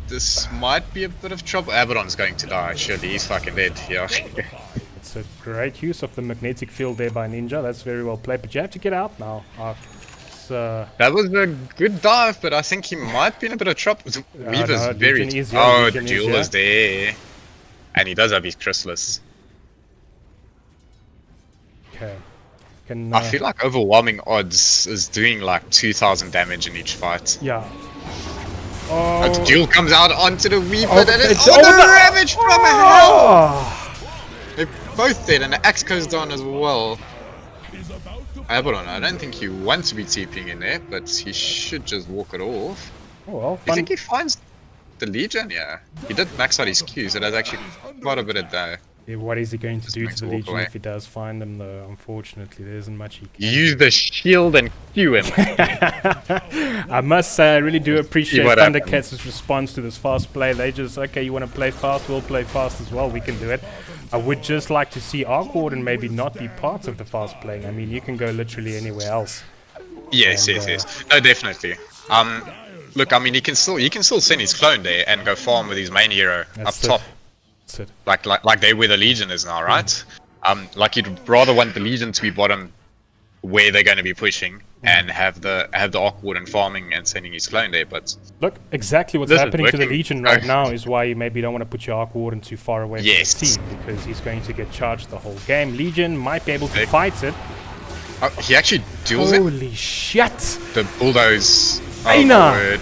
[SPEAKER 1] This might be a bit of trouble. Abaddon's going to die. Surely he's fucking dead. Yeah.
[SPEAKER 2] It's a great use of the magnetic field there by Ninja. That's very well played, but you have to get out now.
[SPEAKER 1] That was a good dive, but I think he might be in a bit of trouble. Weaver's
[SPEAKER 2] no,
[SPEAKER 1] very.
[SPEAKER 2] Legion is, yeah,
[SPEAKER 1] Oh,
[SPEAKER 2] Legion
[SPEAKER 1] the
[SPEAKER 2] is,
[SPEAKER 1] duel
[SPEAKER 2] yeah.
[SPEAKER 1] is there, and he does have his chrysalis.
[SPEAKER 2] Okay. Can,
[SPEAKER 1] I feel like overwhelming odds is doing like 2,000 damage in each fight.
[SPEAKER 2] Yeah.
[SPEAKER 1] Oh, the duel comes out onto the Weaver.
[SPEAKER 2] Oh,
[SPEAKER 1] That is
[SPEAKER 2] it's
[SPEAKER 1] the
[SPEAKER 2] over.
[SPEAKER 1] ravage from hell.
[SPEAKER 2] Oh.
[SPEAKER 1] They're both dead, and the axe goes down as well. Abaddon, I don't think he wants to be TPing in there, but he should just walk it off.
[SPEAKER 2] Oh well.
[SPEAKER 1] You
[SPEAKER 2] Fun.
[SPEAKER 1] think he finds the Legion? Yeah. He did max out his Q, so that's actually quite a bit of die.
[SPEAKER 2] Yeah, what is he going to do
[SPEAKER 1] makes
[SPEAKER 2] to the
[SPEAKER 1] walk
[SPEAKER 2] Legion
[SPEAKER 1] away.
[SPEAKER 2] if he does find them, though? Unfortunately, there isn't much he can.
[SPEAKER 1] Use the shield and Q him.
[SPEAKER 2] I must say, I really do appreciate
[SPEAKER 1] what happens.
[SPEAKER 2] Thundercats' response to this fast play. They just, okay, you want to play fast, we'll play fast as well, we can do it. I would just like to see Arc Warden maybe not be part of the fast playing. I mean, you can go literally anywhere else.
[SPEAKER 1] Yes. No, definitely. Look, I mean, he can still send his clone there and go farm with his main hero
[SPEAKER 2] That's
[SPEAKER 1] up top.
[SPEAKER 2] That's it.
[SPEAKER 1] Like they where the Legion is now, right? Like you'd rather want the Legion to be bottom where they're going to be pushing and have the Arc Warden farming and sending his clone there, but
[SPEAKER 2] Look, exactly what's
[SPEAKER 1] This is
[SPEAKER 2] happening to the
[SPEAKER 1] working.
[SPEAKER 2] Legion right now is why you maybe don't want to put your Arc Warden too far away
[SPEAKER 1] Yes.
[SPEAKER 2] from the team, because he's going to get charged the whole game. Legion might be able to
[SPEAKER 1] They-
[SPEAKER 2] fight it.
[SPEAKER 1] he actually duels it.
[SPEAKER 2] Holy shit!
[SPEAKER 1] The bulldoze.
[SPEAKER 2] Reina!
[SPEAKER 1] Word.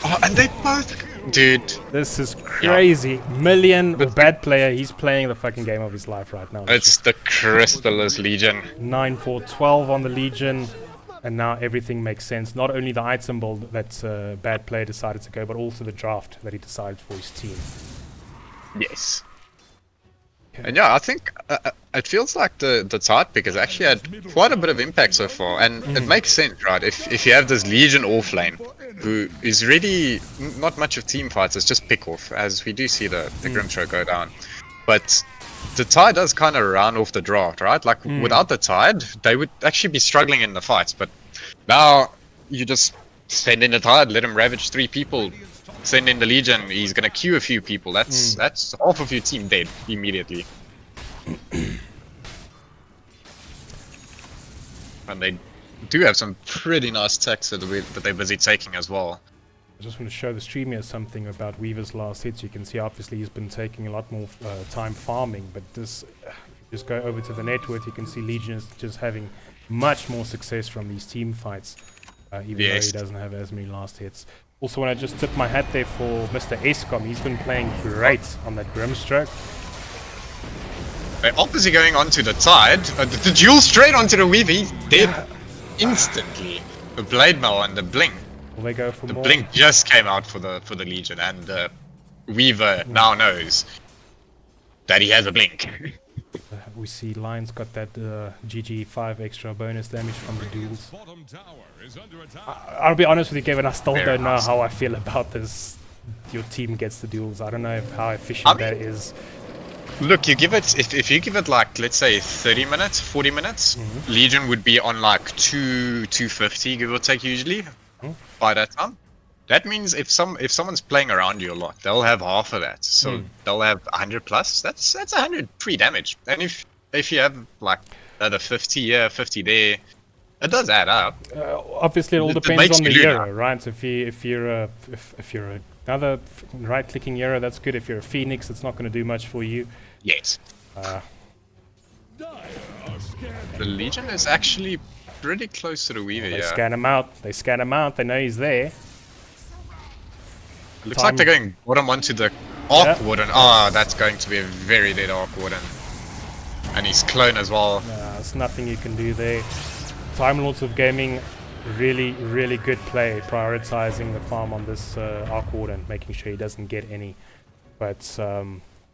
[SPEAKER 1] Oh, and they both, dude.
[SPEAKER 2] This is crazy. Million bad player. He's playing the fucking game of his life right now.
[SPEAKER 1] It's the Crystallis Legion.
[SPEAKER 2] 9-4-12 on the Legion, and now everything makes sense. Not only the item build that bad player decided to go, but also the draft that he decided for his team.
[SPEAKER 1] Yes. And yeah, I think it feels like the Tide pick has actually had quite a bit of impact so far, and it makes sense, right? If you have this Legion offlane, who is really not much of team fights, it's just pick off, as we do see the Grimstroke go down. But the Tide does kind of round off the draft, right? Like without the Tide, they would actually be struggling in the fights. But now you just send in the Tide, let him ravage 3 people. Send in the Legion, he's gonna queue a few people. That's half of your team dead immediately. And they do have some pretty nice techs that they're busy taking as well.
[SPEAKER 2] I just want to show the stream here something about Weaver's last hits. You can see obviously he's been taking a lot more time farming, but this, just go over to the network, you can see Legion is just having much more success from these team fights, even though he doesn't have as many last hits. Also, when I just tip my hat there for Mr. Escom, he's been playing great on that Grimstroke.
[SPEAKER 1] They're obviously going onto the Tide. The duel straight onto the Weaver. He's dead instantly. The Blade Mail and the Blink.
[SPEAKER 2] Will they go for
[SPEAKER 1] The
[SPEAKER 2] more?
[SPEAKER 1] Blink just came out for the Legion, and the Weaver now knows that he has a Blink.
[SPEAKER 2] We see Lion's got that GG5 extra bonus damage from the duels.
[SPEAKER 3] Bottom tower is under attack.
[SPEAKER 2] I'll be honest with you, Kevin, I still
[SPEAKER 1] Very
[SPEAKER 2] don't know
[SPEAKER 1] nice.
[SPEAKER 2] how I feel about this. Your team gets the duels. I don't know how efficient that is.
[SPEAKER 1] Look, you give it if you give it like, let's say 30 minutes, 40 minutes, Legion would be on like 250 give or take usually by that time. That means if someone's playing around you a lot, they'll have half of that. So they'll have 100 plus. That's 100 free damage. And if you have like the 50 here, 50 there, it does add up.
[SPEAKER 2] Obviously, it all
[SPEAKER 1] It
[SPEAKER 2] depends
[SPEAKER 1] makes
[SPEAKER 2] on the
[SPEAKER 1] you
[SPEAKER 2] hero,
[SPEAKER 1] Luna.
[SPEAKER 2] right? So if you're another right-clicking hero, that's good. If you're a Phoenix, it's not going to do much for you.
[SPEAKER 1] Yes.
[SPEAKER 3] Dire are scanning.
[SPEAKER 1] The Legion is actually pretty close to the Weaver,
[SPEAKER 2] They
[SPEAKER 1] yeah.
[SPEAKER 2] scan him out. They scan him out. They know he's there.
[SPEAKER 1] Looks like they're going bottom onto the Arc
[SPEAKER 2] Yeah.
[SPEAKER 1] Warden. Ah, that's going to be a very dead Arc Warden. And his clone as well.
[SPEAKER 2] There's nothing you can do there. Timelords of Gaming, really, really good play, prioritizing the farm on this Arc Warden, making sure he doesn't get any. But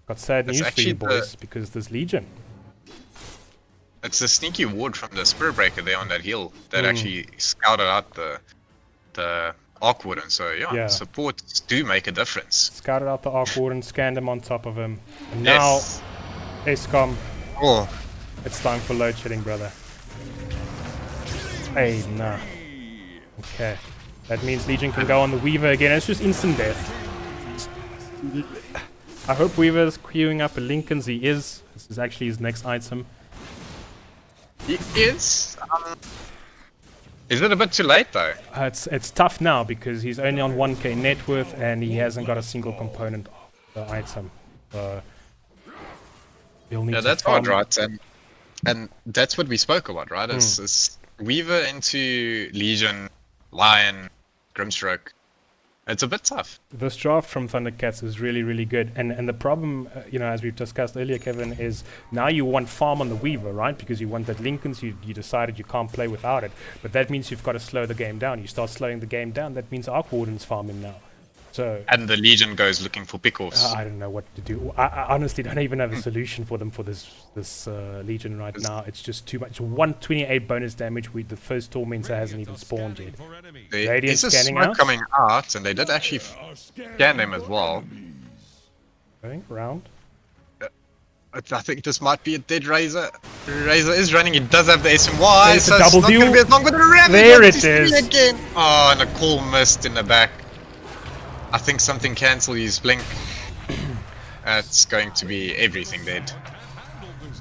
[SPEAKER 2] got sad
[SPEAKER 1] That's
[SPEAKER 2] news for
[SPEAKER 1] actually
[SPEAKER 2] you boys, because this Legion.
[SPEAKER 1] It's a sneaky ward from the Spirit Breaker there on that hill that actually scouted out the Arc Warden. So yeah, supports do make a difference.
[SPEAKER 2] Scouted out the Arc Warden, scanned him on top of him. And
[SPEAKER 1] Yes.
[SPEAKER 2] now, ESCOM,
[SPEAKER 1] Oh,
[SPEAKER 2] it's time for load shedding, brother. Hey, nah. Okay. That means Legion can go on the Weaver again. It's just instant death. I hope Weaver's queuing up a Lincoln's. He is. This is actually his next item.
[SPEAKER 1] he is. Is it a bit too late though?
[SPEAKER 2] It's tough now because he's only on 1k net worth and he hasn't got a single component of the item. He'll need
[SPEAKER 1] Yeah,
[SPEAKER 2] to
[SPEAKER 1] that's
[SPEAKER 2] farm.
[SPEAKER 1] hard, right? And that's what we spoke about, right? It's Weaver into Legion, Lion, Grimstroke. It's a bit tough.
[SPEAKER 2] This draft from Thundercats is really, really good. And the problem, as we've discussed earlier, Kevin, is now you want farm on the Weaver, right? Because you want that Lincoln's, you decided you can't play without it. But that means you've got to slow the game down. You start slowing the game down, that means Arc Warden's farming now. So
[SPEAKER 1] And the Legion goes looking for pickoffs.
[SPEAKER 2] I don't know what to do. I honestly don't even have a solution for them for this Legion right now. It's just too much. 128 bonus damage with the first Tormentor hasn't even spawned yet.
[SPEAKER 3] For enemy.
[SPEAKER 1] There
[SPEAKER 2] Radiant
[SPEAKER 1] is a
[SPEAKER 2] scanning
[SPEAKER 1] smoke
[SPEAKER 2] out.
[SPEAKER 1] coming out, and they did actually
[SPEAKER 3] Are scanning
[SPEAKER 1] scan them as well.
[SPEAKER 2] Going round.
[SPEAKER 1] I think this might be a dead Razor. Razor is running. He does have the SMY,
[SPEAKER 2] There's
[SPEAKER 1] so
[SPEAKER 2] a double
[SPEAKER 1] it's not going to
[SPEAKER 2] duel.
[SPEAKER 1] be as long with the Ravage.
[SPEAKER 2] There it
[SPEAKER 1] He's doing
[SPEAKER 2] is.
[SPEAKER 1] Again. Oh, and a cool mist in the back. I think something cancelled his blink. That's going to be everything dead,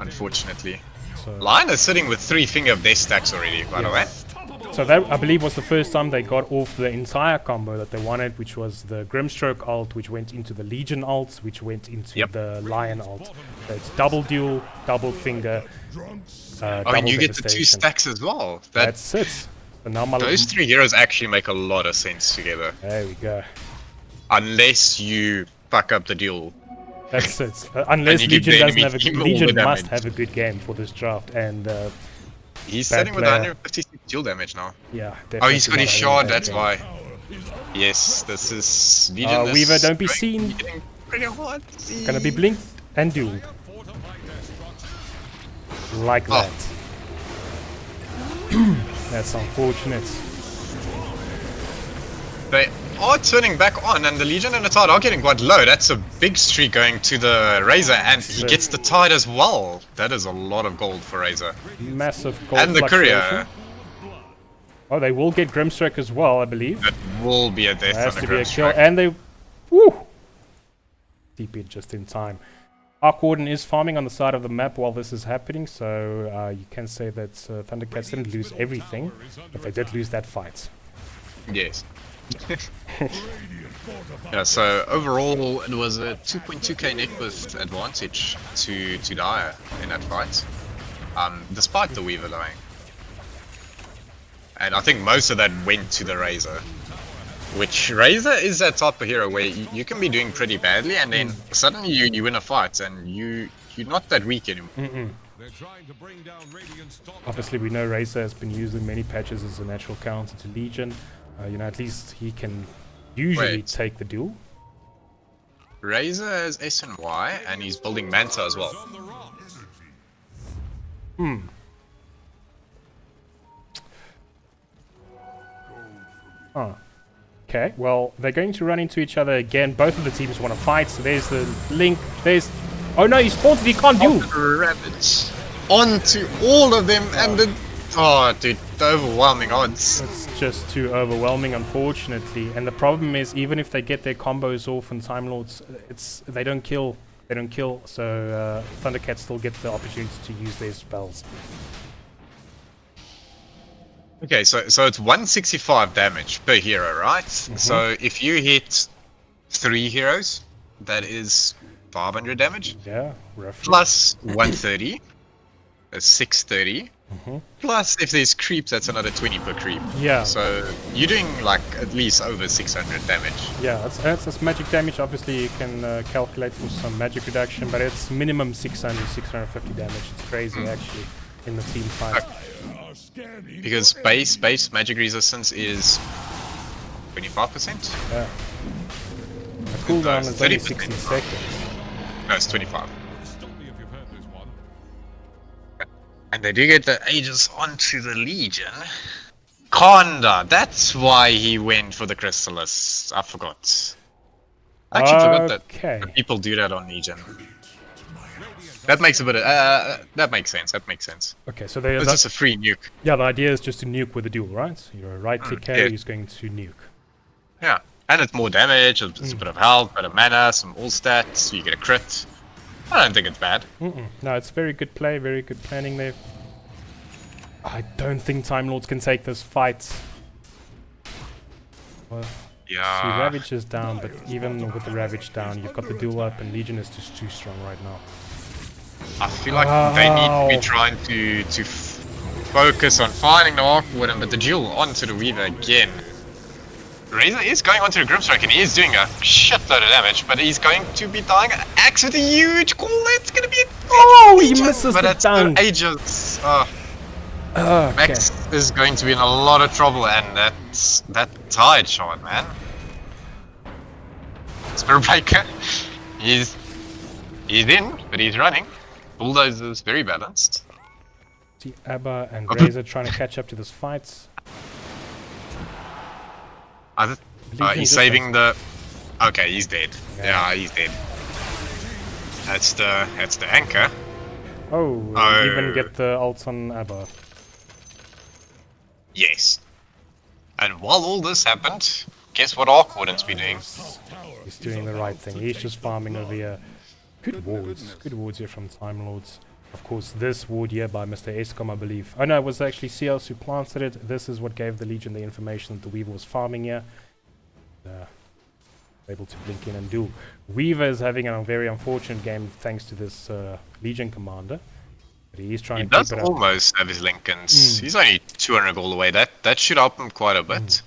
[SPEAKER 1] unfortunately.
[SPEAKER 2] So,
[SPEAKER 1] Lion is sitting with 3 finger of death stacks already, by the way.
[SPEAKER 2] so that, I believe, was the first time they got off the entire combo that they wanted, which was the Grimstroke ult, which went into the Legion ult, which went into the Lion ult. So it's double duel, double finger,
[SPEAKER 1] Oh,
[SPEAKER 2] double
[SPEAKER 1] and you get the 2
[SPEAKER 2] devastation.
[SPEAKER 1] stacks as well.
[SPEAKER 2] That's it. So now my
[SPEAKER 1] Those 3 heroes actually make a lot of sense together.
[SPEAKER 2] there we go.
[SPEAKER 1] Unless you fuck up the duel.
[SPEAKER 2] That's it. Unless
[SPEAKER 1] you give
[SPEAKER 2] Legion
[SPEAKER 1] the
[SPEAKER 2] doesn't
[SPEAKER 1] enemy
[SPEAKER 2] have a
[SPEAKER 1] team
[SPEAKER 2] good
[SPEAKER 1] all the
[SPEAKER 2] Legion must
[SPEAKER 1] damage.
[SPEAKER 2] have a good game for this draft, and
[SPEAKER 1] He's
[SPEAKER 2] Bad
[SPEAKER 1] sitting with
[SPEAKER 2] player.
[SPEAKER 1] 156 duel damage now.
[SPEAKER 2] yeah.
[SPEAKER 1] Oh, he's got
[SPEAKER 2] definitely
[SPEAKER 1] his
[SPEAKER 2] not having a
[SPEAKER 1] shard,
[SPEAKER 2] bad
[SPEAKER 1] that's
[SPEAKER 2] game.
[SPEAKER 1] why. Yes, this is Legion. is
[SPEAKER 2] Weaver, don't be
[SPEAKER 1] going to
[SPEAKER 2] seen.
[SPEAKER 1] getting pretty hard.
[SPEAKER 2] Gonna be blinked and dueled like
[SPEAKER 1] Oh.
[SPEAKER 2] that. That's unfortunate.
[SPEAKER 1] They are turning back on, and the Legion and the Tide are getting quite low. That's a big streak going to the Razor, and he gets the Tide as well. That is a lot of gold for Razor.
[SPEAKER 2] Massive gold
[SPEAKER 1] And the
[SPEAKER 2] fluctuation.
[SPEAKER 1] Courier.
[SPEAKER 2] Oh, they will get Grimstroke as well, I believe.
[SPEAKER 1] That will be a death
[SPEAKER 2] Has
[SPEAKER 1] on
[SPEAKER 2] to
[SPEAKER 1] the
[SPEAKER 2] be a kill,
[SPEAKER 1] Grimstroke.
[SPEAKER 2] and they, woo, TP just in time. Arc Warden is farming on the side of the map while this is happening, so you can say that Thundercats didn't lose everything, but they did lose that fight.
[SPEAKER 1] Yes. Yeah, so overall it was a 2.2k net worth advantage to Dire in that fight, despite the Weaver dying. And I think most of that went to the Razor, which Razor is that type of hero where you can be doing pretty badly and then suddenly you win a fight and you you're not that weak anymore.
[SPEAKER 3] They're trying to bring down Radiant's top
[SPEAKER 2] Obviously, we know Razor has been used in many patches as a natural counter to Legion. You know, at least he can usually
[SPEAKER 1] Wait.
[SPEAKER 2] take the duel.
[SPEAKER 1] Razor has S and Y, and he's building Manta as well.
[SPEAKER 3] on the rocks.
[SPEAKER 2] Oh. Okay, well, they're going to run into each other again. Both of the teams want to fight, so there's the link. There's... Oh no, he's taunted, he can't duel!
[SPEAKER 1] Ravage onto all of them, and the... Oh, dude, the overwhelming odds.
[SPEAKER 2] It's just too overwhelming, unfortunately. And the problem is, even if they get their combos off and Timelords, they don't kill. They don't kill, so Thundercats still get the opportunity to use their spells.
[SPEAKER 1] Okay, so it's 165 damage per hero, right? So if you hit 3 heroes, that is 500 damage.
[SPEAKER 2] Yeah, roughly.
[SPEAKER 1] Plus 130, that's 630. Plus, if there's creep, that's another 20 per creep.
[SPEAKER 2] Yeah.
[SPEAKER 1] So you're doing like at least over 600 damage.
[SPEAKER 2] Yeah, that's magic damage. Obviously, you can calculate for some magic reduction, but it's minimum 600, 650 damage. It's crazy, actually, in the team fight.
[SPEAKER 3] Are scanning
[SPEAKER 1] Because base magic resistance is 25%?
[SPEAKER 2] Yeah. The cooldown
[SPEAKER 1] it's
[SPEAKER 2] is only
[SPEAKER 1] 30%.
[SPEAKER 2] 60 seconds.
[SPEAKER 1] No, it's 25.
[SPEAKER 3] Stop me if you've heard this one.
[SPEAKER 1] And they do get the Aegis onto the Legion. Conda, that's why he went for the Crystallis. I forgot. I actually forgot that people do that on Legion. That makes a bit of, that makes sense, that makes sense.
[SPEAKER 2] Okay, so
[SPEAKER 1] It's just a free nuke.
[SPEAKER 2] yeah, the idea is just to nuke with the duel, right? You're a right-click carry
[SPEAKER 1] yeah.
[SPEAKER 2] who's going to nuke.
[SPEAKER 1] Yeah, and it's more damage, it's a bit of health, bit of mana, some all stats, you get a crit. I don't think it's bad.
[SPEAKER 2] No, it's very good play, very good planning there. I don't think Timelords can take this fight. Well, see,
[SPEAKER 1] Yeah.
[SPEAKER 2] Ravage is down, but even with the Ravage down, you've got the duel up, and Legion is just too strong right now.
[SPEAKER 1] I feel like they need to be trying to focus on finding the Awkward, but the duel onto the Weaver again. Razor is going onto the Grip Strike and he is doing a shitload of damage, but he's going to be dying. Axe with a huge call, it's gonna be a
[SPEAKER 2] He misses
[SPEAKER 1] but
[SPEAKER 2] the
[SPEAKER 1] it's
[SPEAKER 2] dunk.
[SPEAKER 1] Aegis.
[SPEAKER 2] Okay.
[SPEAKER 1] Max is going to be in a lot of trouble, and that tide shot, man. Spirit Breaker, he's in, but he's running. Bulldozer is very balanced.
[SPEAKER 2] See Abba and Razor trying to catch up to this fight.
[SPEAKER 1] He's saving the. Okay, he's dead. Yeah, he's dead. That's the anchor.
[SPEAKER 2] Oh, even get the ult on Abba.
[SPEAKER 1] Yes. And while all this happened, guess what Awkward's been doing?
[SPEAKER 2] He's doing the right thing. He's just farming over here. Good wards. Good wards here from Timelords. Of course, this ward here by Mr. Escom, I believe. Oh no, it was actually CLs who planted it. This is what gave the Legion the information that the Weaver was farming here. Able to blink in and do. Weaver is having a very unfortunate game thanks to this Legion commander. But he's trying
[SPEAKER 1] He
[SPEAKER 2] to
[SPEAKER 1] does
[SPEAKER 2] keep it up.
[SPEAKER 1] almost have his Lincolns. He's only 200 all the way. That should help him quite a bit.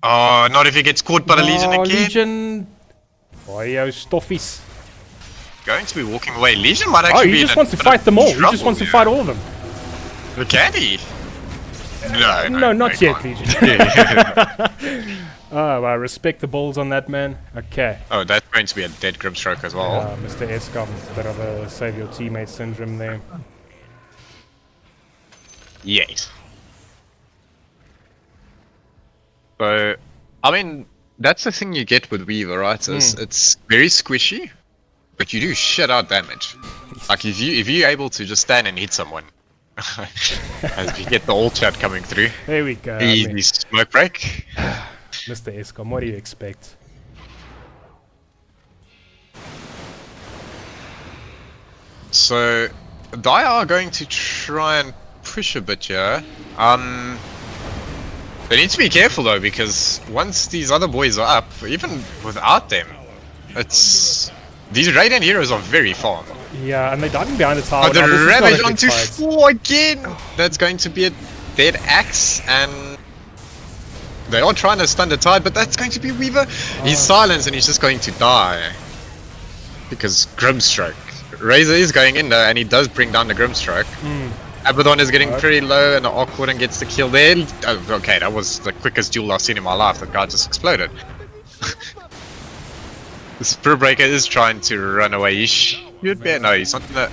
[SPEAKER 1] Oh, not if he gets caught by the Legion again.
[SPEAKER 2] Legion! Boyo stoffies.
[SPEAKER 1] Going to be walking away. Legion might
[SPEAKER 2] Oh,
[SPEAKER 1] actually be
[SPEAKER 2] he
[SPEAKER 1] in
[SPEAKER 2] just
[SPEAKER 1] a
[SPEAKER 2] wants to
[SPEAKER 1] bit
[SPEAKER 2] fight
[SPEAKER 1] of
[SPEAKER 2] them all. He just
[SPEAKER 1] trouble
[SPEAKER 2] wants to
[SPEAKER 1] here.
[SPEAKER 2] fight all of them.
[SPEAKER 1] But can he? No,
[SPEAKER 2] No, not
[SPEAKER 1] he
[SPEAKER 2] yet,
[SPEAKER 1] can't.
[SPEAKER 2] Legion. Oh, I respect the balls on that, man. Okay.
[SPEAKER 1] Oh, that's going to be a dead grip stroke as well.
[SPEAKER 2] Mr. Escom, a bit of a save your teammate syndrome there.
[SPEAKER 1] Yes. So, I mean, that's the thing you get with Weaver, right? Is it's very squishy, but you do shit out damage. Like if you're able to just stand and hit someone, as you get the ult chat coming through,
[SPEAKER 2] There we go.
[SPEAKER 1] easy smoke break.
[SPEAKER 2] Mr. Escom, what do you expect?
[SPEAKER 1] So, Dia are going to try and push a bit here. They need to be careful though, because once these other boys are up, even without them, these Radiant heroes are very far.
[SPEAKER 2] Yeah, and they're diving behind the tower.
[SPEAKER 1] Oh, the
[SPEAKER 2] now. This is not a
[SPEAKER 1] Ravage
[SPEAKER 2] good
[SPEAKER 1] onto
[SPEAKER 2] fight.
[SPEAKER 1] 4 again! That's going to be a dead axe, and they are trying to stun the tide, but that's going to be Weaver. He's silenced and he's just going to die. because Grimstroke. Razor is going in there, and he does bring down the Grimstroke. Abaddon is getting pretty low, and the Awkward and gets the kill there. Oh, okay, that was the quickest duel I've seen in my life. That guy just exploded. The Spirit Breaker is trying to run away. He should be. No, he's not gonna.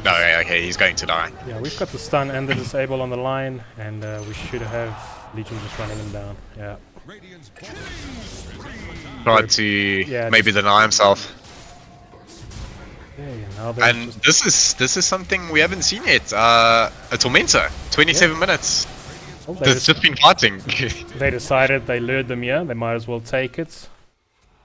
[SPEAKER 1] No, okay, he's going to die.
[SPEAKER 2] Yeah, we've got the stun and the disable on the line, and we should have Legion just running him down. Yeah.
[SPEAKER 1] Tried to maybe deny himself.
[SPEAKER 2] Yeah, now
[SPEAKER 1] and this is something we haven't seen yet. A Tormentor, 27 minutes.
[SPEAKER 2] Well,
[SPEAKER 1] That's just been fighting.
[SPEAKER 2] They decided they lured them here. They might as well take it.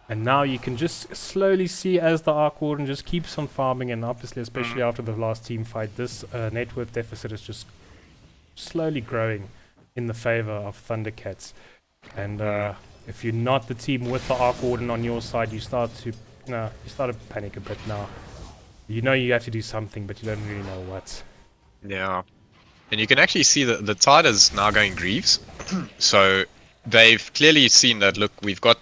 [SPEAKER 2] And now you can just slowly see as the Arc Warden just keeps on farming, and obviously, especially after the last team fight, this net worth deficit is just slowly growing in the favor of Thundercats. And if you're not the team with the Arc Warden on your side, you start to panic a bit now. You know you have to do something, but you don't really know what.
[SPEAKER 1] Yeah, and you can actually see that the tide is now going Greaves. So they've clearly seen that. Look, we've got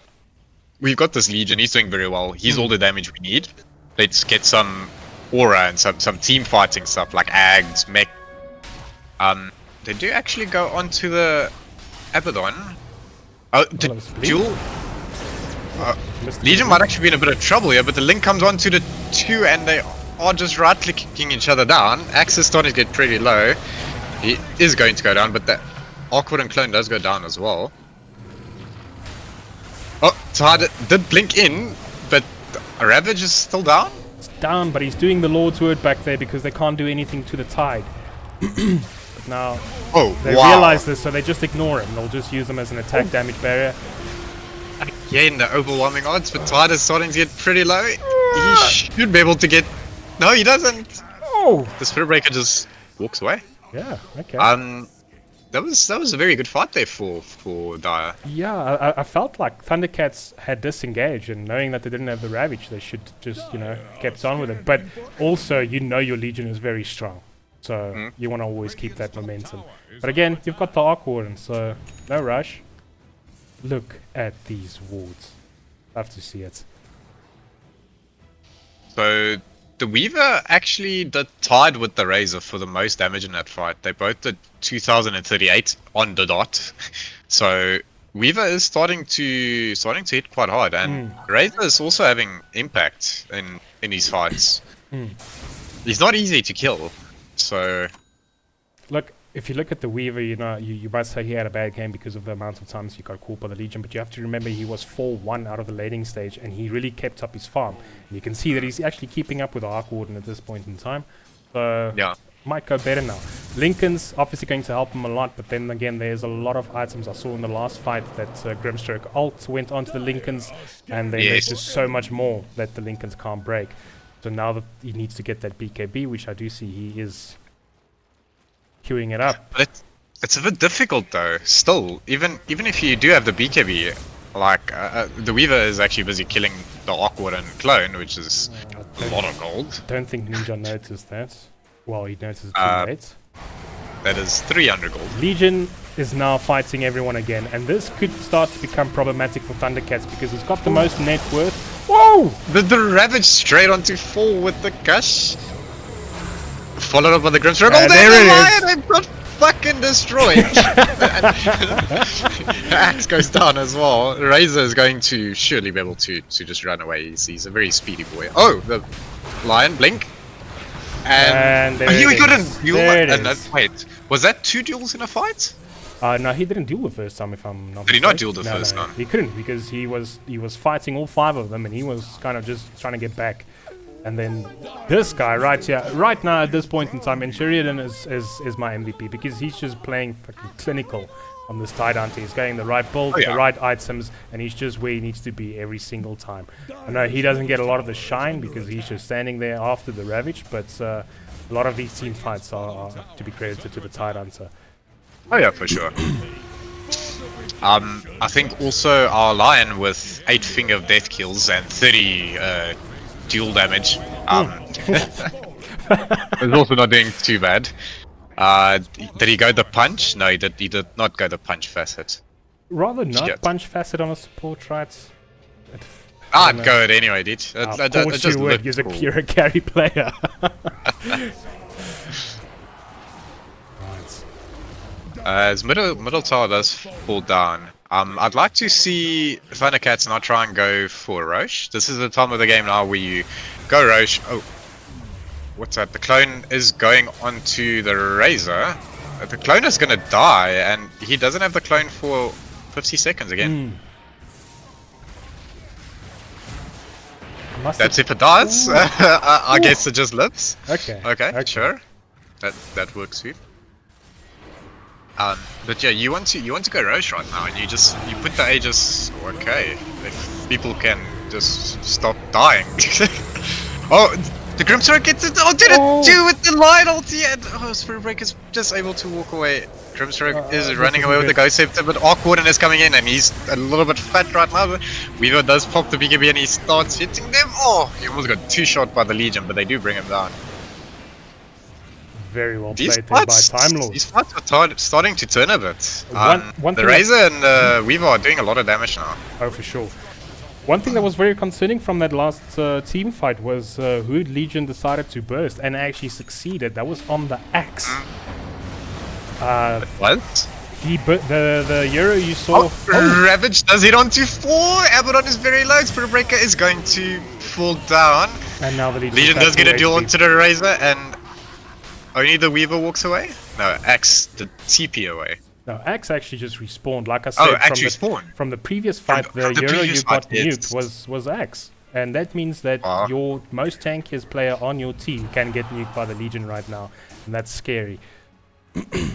[SPEAKER 1] this Legion. He's doing very well. He's all the damage we need. Let's get some aura and some team fighting stuff like Ags, Mech. They do actually go onto the Abaddon. Oh, the duel. Legion might actually be in a bit of trouble here, but the link comes onto the two, and they are just right-clicking each other down. Axe is starting to get pretty low. He is going to go down, but the Awkward and Clone does go down as well. Oh, Tide did blink in, but Ravage is still down?
[SPEAKER 2] It's down, but he's doing the Lord's Word back there because they can't do anything to the Tide. But now they realize this, so they just ignore him. They'll just use him as an attack damage barrier.
[SPEAKER 1] Again, the overwhelming odds, but Tide is starting to get pretty low. He should be able to get... No, he doesn't!
[SPEAKER 2] Oh!
[SPEAKER 1] The Spirit Breaker just walks away.
[SPEAKER 2] Yeah, okay.
[SPEAKER 1] That was a very good fight there for Dire.
[SPEAKER 2] Yeah, I felt like Thundercats had disengaged, and knowing that they didn't have the Ravage, they should just, kept on with it. But also, your Legion is very strong. So, you want to always keep that momentum. But again, you've got the Arc Warden, so no rush. Look at these wards. Love to see it.
[SPEAKER 1] So, the Weaver actually did tied with the Razor for the most damage in that fight. They both did 2038 on the dot. So Weaver is starting to hit quite hard, and Razor is also having impact in these fights. He's not easy to kill. So
[SPEAKER 2] look, if you look at the Weaver, you might say he had a bad game because of the amount of times he got caught by the Legion, but you have to remember he was 4-1 out of the laning stage, and he really kept up his farm. And you can see that he's actually keeping up with the Arc Warden at this point in time. So
[SPEAKER 1] yeah,
[SPEAKER 2] might go better now. Lincoln's obviously going to help him a lot, but then again, there's a lot of items I saw in the last fight that Grimstroke ult went onto the Lincolns, and then there's just so much more that the Lincolns can't break. So now that he needs to get that BKB, which I do see he is queuing it up.
[SPEAKER 1] But it's a bit difficult though. Still, even if you do have the BKB, like the Weaver is actually busy killing the Awkward and Clone, which is a lot of gold.
[SPEAKER 2] Don't think Ninja noticed that. Well, he noticed it too late.
[SPEAKER 1] That is 300 gold.
[SPEAKER 2] Legion is now fighting everyone again, and this could start to become problematic for Thundercats because he's got the most net worth. Whoa!
[SPEAKER 1] The Ravage straight onto 4 with the Gush. Followed up by the Grimstroke. Oh, there it is! I've got fucking destroyed! Axe goes down as well. Razor is going to surely be able to just run away. He's a very speedy boy. Oh, the Lion, blink. And
[SPEAKER 2] there
[SPEAKER 1] he couldn't duel.
[SPEAKER 2] Wait,
[SPEAKER 1] was that 2 duels in a fight?
[SPEAKER 2] No, he didn't duel the first time, if I'm not
[SPEAKER 1] mistaken. Did he not duel the first
[SPEAKER 2] time? He couldn't, because he was fighting all 5 of them, and he was kind of just trying to get back. And then this guy right here, right now at this point in time, and Sheridan is my MVP because he's just playing fucking clinical on this Tide Hunter. He's getting the right build, the right items, and he's just where he needs to be every single time. I know he doesn't get a lot of the shine because he's just standing there after the Ravage, but a lot of these team fights are to be credited to the Tide Hunter.
[SPEAKER 1] Oh yeah, for sure. I think also our Lion with 8 Finger of Death kills and 30 dual damage. Is also not doing too bad. Did he go the punch? No, he did not go the punch facet.
[SPEAKER 2] Rather not punch facet on a support, right?
[SPEAKER 1] I'd go it anyway, dude.
[SPEAKER 2] Of course you would. You're a carry player.
[SPEAKER 1] As middle tower does fall down, I'd like to see Thundercats not try and go for Roche. This is the time of the game now where you go Roche. Oh, what's that? The clone is going onto the Razor. The clone is gonna die, and he doesn't have the clone for 50 seconds again. That's if it dies. I guess it just lives.
[SPEAKER 2] Okay.
[SPEAKER 1] Okay, sure. That works too. But yeah, you want to go Roche right now, and you put the Aegis. Okay, if people can just stop dying. Oh, the Grimstroke gets it. Oh, did it do with the line ulti? And Spirit Break is just able to walk away. Grimstroke is running away with the Aug-Sep, but Aug-Warden is coming in, and he's a little bit fat right now. But Weaver does pop the BKB, and he starts hitting them. Oh, he almost got 2-shot by the Legion, but they do bring him down.
[SPEAKER 2] Very well played by Timelords.
[SPEAKER 1] These fights are starting to turn a bit.
[SPEAKER 2] The
[SPEAKER 1] Razor and Weaver are doing a lot of damage now.
[SPEAKER 2] Oh, for sure. One thing that was very concerning from that last team fight was who Legion decided to burst and actually succeeded. That was on the Axe.
[SPEAKER 1] What?
[SPEAKER 2] The Euro you saw.
[SPEAKER 1] Ravage does hit onto 4. Abaddon is very low. Spirit Breaker is going to fall down.
[SPEAKER 2] And now the
[SPEAKER 1] Legion does get a duel onto the Razor, and only the Weaver walks away? No, Axe the TP away.
[SPEAKER 2] No, Axe actually just respawned. Like I said, from the previous fight, the Euro you got nuked was Axe. And that means that your most tankiest player on your team can get nuked by the Legion right now. And that's scary.
[SPEAKER 1] This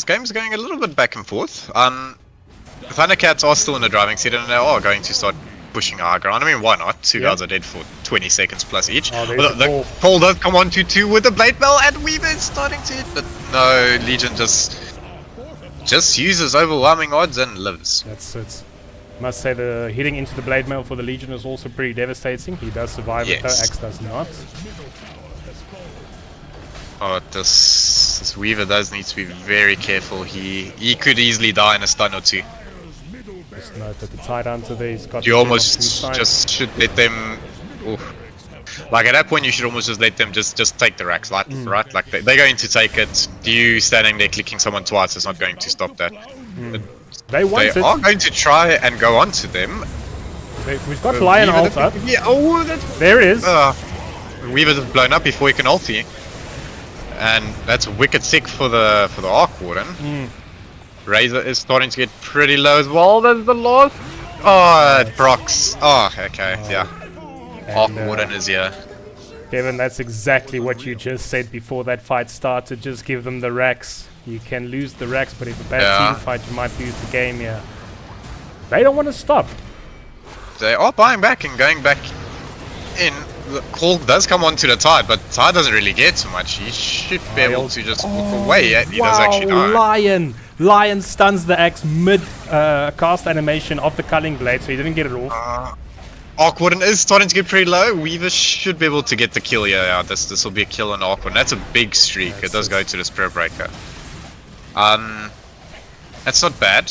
[SPEAKER 1] game's going a little bit back and forth. Thundercats are still in the driving seat, and they are going to start pushing high ground. I mean, why not? Two guys are dead for 20 seconds plus each. The call does come on to 2 with the Blade Bell, and Weaver is starting to hit, but no, Legion just uses overwhelming odds and lives.
[SPEAKER 2] That's it. Must say the hitting into the Blade Mail for the Legion is also pretty devastating. He does survive it though, Axe does not.
[SPEAKER 1] Oh, this Weaver does need to be very careful. He could easily die in a stun or 2.
[SPEAKER 2] Just note that the tight answer there, he's got.
[SPEAKER 1] You almost just should let them. Like at that point, you should almost just let them just take the racks, right? Like they're going to take it. You standing there clicking someone twice is not going to stop that. They are going to try and go onto them.
[SPEAKER 2] We've got Lion ult up.
[SPEAKER 1] Yeah,
[SPEAKER 2] there it is.
[SPEAKER 1] Weaver's blown up before he can ulti, and that's wicked sick for the Arc Warden. Razor is starting to get pretty low as well. There's the loss. Oh, it procs. Oh, okay, yeah. Arc Warden is here.
[SPEAKER 2] Kevin, that's exactly what you just said before that fight started. Just give them the racks. You can lose the racks, but if a bad team fight, you might lose the game here. They don't want to stop.
[SPEAKER 1] They are buying back and going back in. The call does come onto the Tide, but Tide doesn't really get too much. He should be able to just walk away. He does actually die.
[SPEAKER 2] Lion stuns the Axe mid cast animation of the Culling Blade, so he didn't get it off.
[SPEAKER 1] Arc Warden is starting to get pretty low. Weaver should be able to get the kill here. Yeah, this will be a kill on Arc Warden. That's a big streak. It does go to the Spirit Breaker. That's not bad.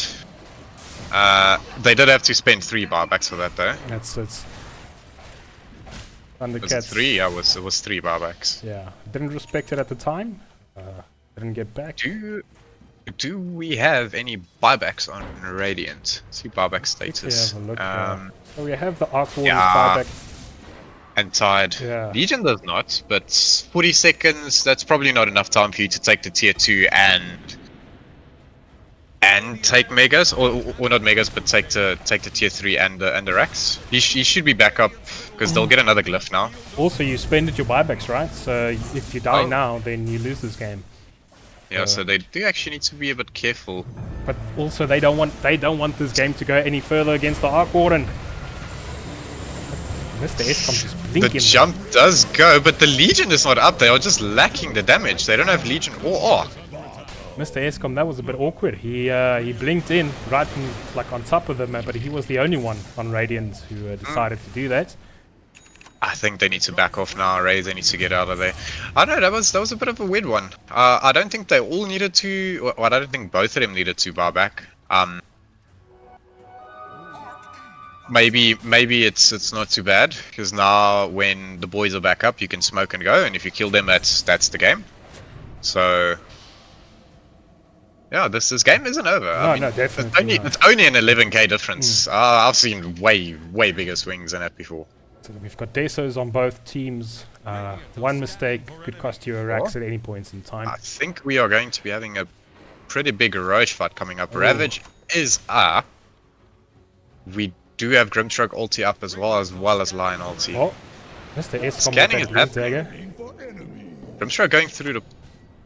[SPEAKER 1] They did have to spend 3 buybacks for that though.
[SPEAKER 2] That's it.
[SPEAKER 1] Was it 3? Yeah, it was 3 buybacks.
[SPEAKER 2] Yeah, didn't respect it at the time. Didn't get back.
[SPEAKER 1] Do we have any buybacks on Radiant? See buyback status.
[SPEAKER 2] Yeah, look, so we have the Arc Warden's buyback.
[SPEAKER 1] And Tide. Yeah. Legion does not, but 40 seconds, that's probably not enough time for you to take the tier 2 and take Megas, or not Megas, but take the tier 3 and the Rex. You should be back up, because they'll get another glyph now.
[SPEAKER 2] Also, you spended your buybacks, right? So if you die now, then you lose this game.
[SPEAKER 1] Yeah, so they do actually need to be a bit careful.
[SPEAKER 2] But also, they don't want this game to go any further against the Arc Warden. Mr. Escom just blinking.
[SPEAKER 1] The jump does go, but the Legion is not up. They are just lacking the damage. They don't have Legion or Arc.
[SPEAKER 2] Mr. Escom, that was a bit awkward. He blinked in right on top of them, but he was the only one on Radiant who decided to do that.
[SPEAKER 1] I think they need to back off now. Razor needs to get out of there. I don't know, that was a bit of a weird one. I don't think they all needed to. Well, I don't think both of them needed to buy back. maybe it's not too bad, because now when the boys are back up, you can smoke and go, and if you kill them, that's the game. So yeah, this game isn't over.
[SPEAKER 2] No, definitely
[SPEAKER 1] It's only an 11k difference. I've seen way bigger swings than that before.
[SPEAKER 2] So we've got Desos on both teams. One mistake could cost you a Rax at any point in time.
[SPEAKER 1] I think we are going to be having a pretty big Roche fight coming up. Ravage is up. We do have Grimstroke ulti up as well as Lion ulti.
[SPEAKER 2] Oh, Mr. S
[SPEAKER 1] Scanning is
[SPEAKER 2] that
[SPEAKER 1] happening.
[SPEAKER 2] dagger.
[SPEAKER 1] Grimstroke going through the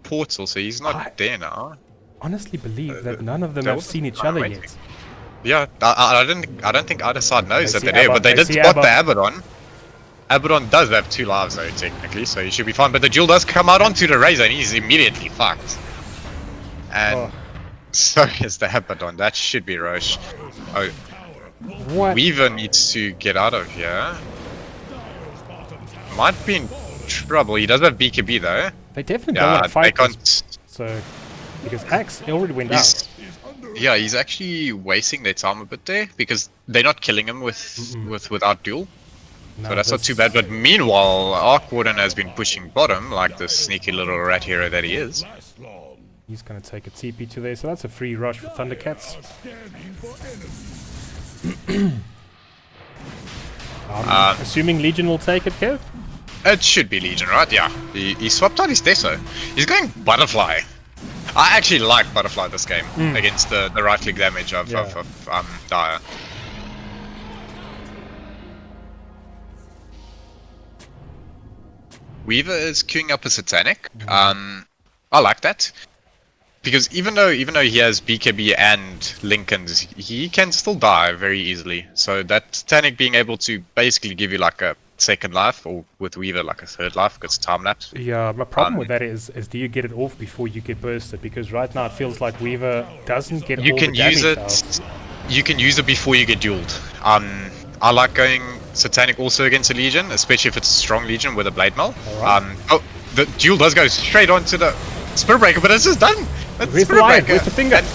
[SPEAKER 1] portal, so he's not there now.
[SPEAKER 2] Honestly believe that none of them have seen each other yet.
[SPEAKER 1] Yeah, I don't think either side knows that
[SPEAKER 2] see
[SPEAKER 1] they're there, but they
[SPEAKER 2] They
[SPEAKER 1] did
[SPEAKER 2] see
[SPEAKER 1] spot the
[SPEAKER 2] Abba.
[SPEAKER 1] Abaddon. Abaddon does have 2 lives though, technically, so he should be fine. But the Jewel does come out onto the Razor and he's immediately fucked. And so is the Abaddon. That should be Roche. Oh,
[SPEAKER 2] What?
[SPEAKER 1] Weaver needs to get out of here. Might be in trouble. He does have BKB though.
[SPEAKER 2] They definitely don't want
[SPEAKER 1] Yeah,
[SPEAKER 2] to fight
[SPEAKER 1] they
[SPEAKER 2] this.
[SPEAKER 1] can't.
[SPEAKER 2] So, because Axe already went out.
[SPEAKER 1] Yeah, he's actually wasting their time a bit there because they're not killing him without duel.
[SPEAKER 2] No,
[SPEAKER 1] So that's not too bad. But meanwhile, Arc-Warden has been pushing bottom like the sneaky little rat hero that he is.
[SPEAKER 2] He's going to take a TP to there, so that's a free rush for Thundercats. Assuming Legion will take it, Kev?
[SPEAKER 1] It should be Legion, right? Yeah. He swapped out his Deso. He's going Butterfly. I actually like Butterfly this game against the right click damage of Dire. Weaver is queuing up a Satanic. I like that. Because even though he has BKB and Lincolns, he can still die very easily. So that Satanic being able to basically give you like a second life, or with Weaver like a third life, because time lapse.
[SPEAKER 2] Yeah, my problem with that is do you get it off before you get bursted? Because right now it feels like Weaver doesn't get
[SPEAKER 1] You
[SPEAKER 2] all
[SPEAKER 1] can
[SPEAKER 2] the damage
[SPEAKER 1] use it.
[SPEAKER 2] out.
[SPEAKER 1] You can use it before you get dueled. I like going Satanic also against a Legion, especially if it's a strong Legion with a Blade Mail.
[SPEAKER 2] Alright.
[SPEAKER 1] Oh, the duel does go straight onto the Spirit Breaker, but it's just done. That's
[SPEAKER 2] Where's the
[SPEAKER 1] Spirit
[SPEAKER 2] lion?
[SPEAKER 1] Breaker.
[SPEAKER 2] Where's the finger?
[SPEAKER 1] And,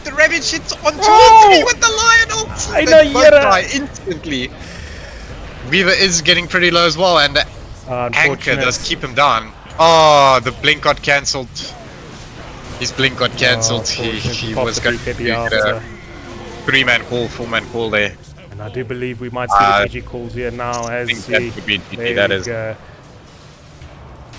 [SPEAKER 1] the Ravage hits onto
[SPEAKER 2] Oh!
[SPEAKER 1] ulti with the Lion ult.
[SPEAKER 2] I
[SPEAKER 1] They
[SPEAKER 2] know,
[SPEAKER 1] both
[SPEAKER 2] Yera.
[SPEAKER 1] die instantly. Weaver is getting pretty low as well, and the Anchor does keep him down. Oh, the blink got cancelled. His blink got cancelled. He was going to get a 3-man call, 4-man call there.
[SPEAKER 2] And I do believe we might see the GG calls here now as
[SPEAKER 1] I think that would be GG,
[SPEAKER 2] there
[SPEAKER 1] that
[SPEAKER 2] we
[SPEAKER 1] is.
[SPEAKER 2] go.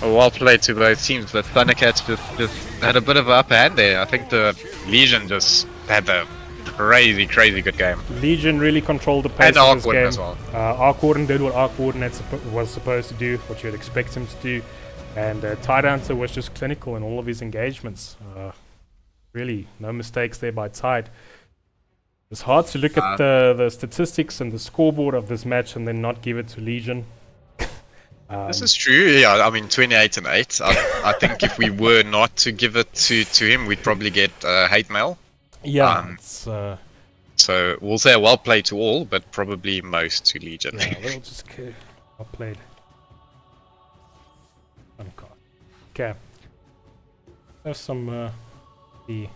[SPEAKER 1] Well played to both teams, but Thundercats just had a bit of an upper hand there. I think the Legion just had a crazy good game.
[SPEAKER 2] Legion really controlled the pace
[SPEAKER 1] And
[SPEAKER 2] of this
[SPEAKER 1] Arc-Warden
[SPEAKER 2] game.
[SPEAKER 1] as well.
[SPEAKER 2] Arc-Warden did what Arc-Warden was supposed to do, what you'd expect him to do. And Tidedancer was just clinical in all of his engagements. Really, no mistakes there by Tide. It's hard to look at the statistics and the scoreboard of this match and then not give it to Legion.
[SPEAKER 1] This is true, yeah, I mean 28 and 8. I think if we were not to give it to him, we'd probably get hate mail.
[SPEAKER 2] Yeah, it's,
[SPEAKER 1] so we'll say well played to all, but probably most to Legion.
[SPEAKER 2] yeah, we'll just well played. Okay. There's some the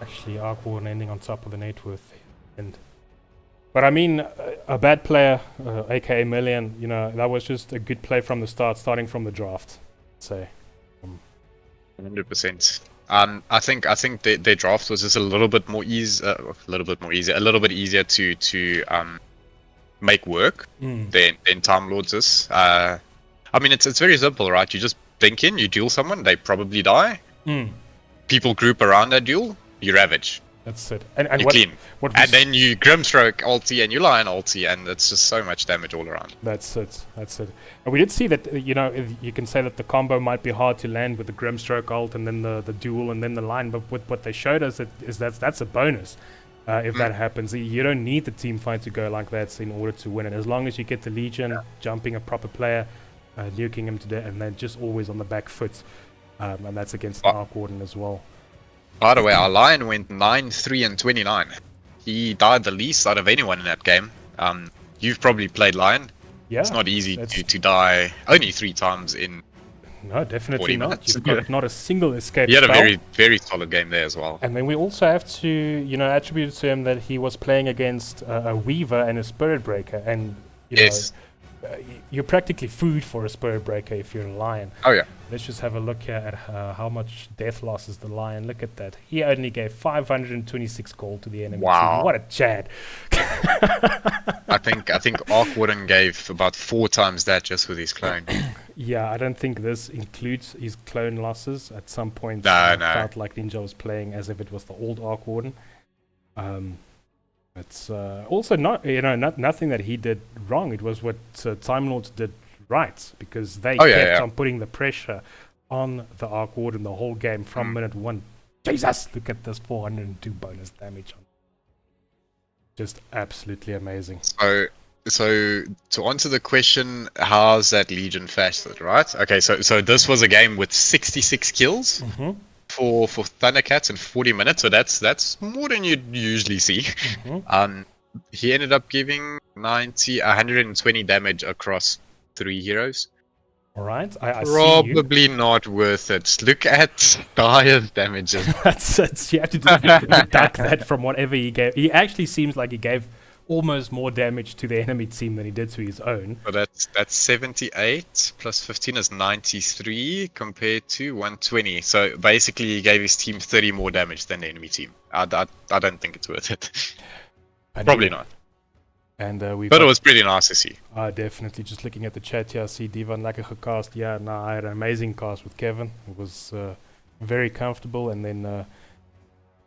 [SPEAKER 2] actually Arc-Warden ending on top of the net worth and but I mean a bad player, aka Million, you know, that was just a good play from the start, starting from the draft. So
[SPEAKER 1] 100%. I think their draft was just a little bit easier to make work than Timelords is. I mean it's very simple, right? You just blink in, you duel someone, they probably die. People group around that duel, you ravage.
[SPEAKER 2] That's it. And
[SPEAKER 1] you
[SPEAKER 2] what,
[SPEAKER 1] clean.
[SPEAKER 2] What
[SPEAKER 1] and then you Grimstroke ulti and you Lion ulti, and it's just so much damage all around.
[SPEAKER 2] That's it. That's it. And we did see that, you know, you can say that the combo might be hard to land with the Grimstroke ult and then the duel and then the line, but what they showed us is that's a bonus. If that happens, you don't need the team fight to go like that in order to win it. As long as you get the Legion jumping a proper player, nuking him to death, and then just always on the back foot, and that's against the Arc-Warden as well.
[SPEAKER 1] By the way, our Lion went 9, 3, and 29. He died the least out of anyone in that game. You've probably played Lion.
[SPEAKER 2] Yeah,
[SPEAKER 1] it's not easy to die only 3 times in
[SPEAKER 2] No, definitely
[SPEAKER 1] 40
[SPEAKER 2] not.
[SPEAKER 1] minutes.
[SPEAKER 2] You've got not a single escape
[SPEAKER 1] He had a
[SPEAKER 2] spell.
[SPEAKER 1] very, very solid game there as well.
[SPEAKER 2] And then we also have to, attribute to him that he was playing against a Weaver and a Spirit Breaker, and
[SPEAKER 1] Yes.
[SPEAKER 2] you're practically food for a Spirit Breaker if you're a Lion.
[SPEAKER 1] Oh yeah.
[SPEAKER 2] Let's just have a look here at how much death losses the Lion. Look at that. He only gave 526 gold to the enemy
[SPEAKER 1] Wow.
[SPEAKER 2] team. What a Chad.
[SPEAKER 1] I think Arc Warden gave about 4 times that just with his clone.
[SPEAKER 2] Yeah, I don't think this includes his clone losses. At some point,
[SPEAKER 1] No.
[SPEAKER 2] felt like Ninja was playing as if it was the old Arc Warden. It's also not, nothing that he did wrong. It was what Timelords did right, because they kept on putting the pressure on the Arc Warden the whole game from minute 1. Jesus, look at this 402 bonus damage. Just absolutely amazing.
[SPEAKER 1] So to answer the question, how's that Legion fasted, right? Okay, so this was a game with 66 kills for Thundercats in 40 minutes, so that's more than you'd usually see. He ended up giving 120 damage across 3 heroes.
[SPEAKER 2] All right, I see you.
[SPEAKER 1] Probably not worth it. Look at Dire's damages.
[SPEAKER 2] That's you have to deduct that from whatever he gave. He actually seems like he gave almost more damage to the enemy team than he did to his own.
[SPEAKER 1] So that's 78 plus 15 is 93 compared to 120. So basically, he gave his team 30 more damage than the enemy team. I don't think it's worth it. Probably not.
[SPEAKER 2] And
[SPEAKER 1] but it was pretty nice to see.
[SPEAKER 2] Definitely. Just looking at the chat here, I see Divan lekker gecast. Yeah, no, I had an amazing cast with Kevin. It was very comfortable. And then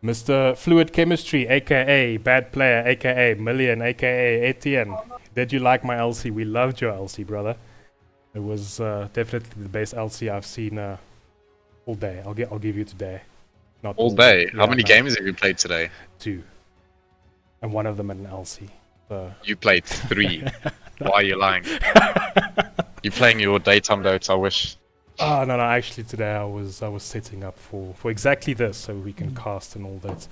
[SPEAKER 2] Mr. Fluid Chemistry, aka Bad Player, aka Million, aka Etienne. Did you like my LC? We loved your LC, brother. It was definitely the best LC I've seen all day. I'll give you today. Not
[SPEAKER 1] all day?
[SPEAKER 2] Yeah,
[SPEAKER 1] how many games have you played today?
[SPEAKER 2] 2. And one of them at an LC.
[SPEAKER 1] You played 3. Why are you lying? You playing your daytime Dota, I wish.
[SPEAKER 2] Oh no, actually today I was setting up for exactly this, so we can cast and all that.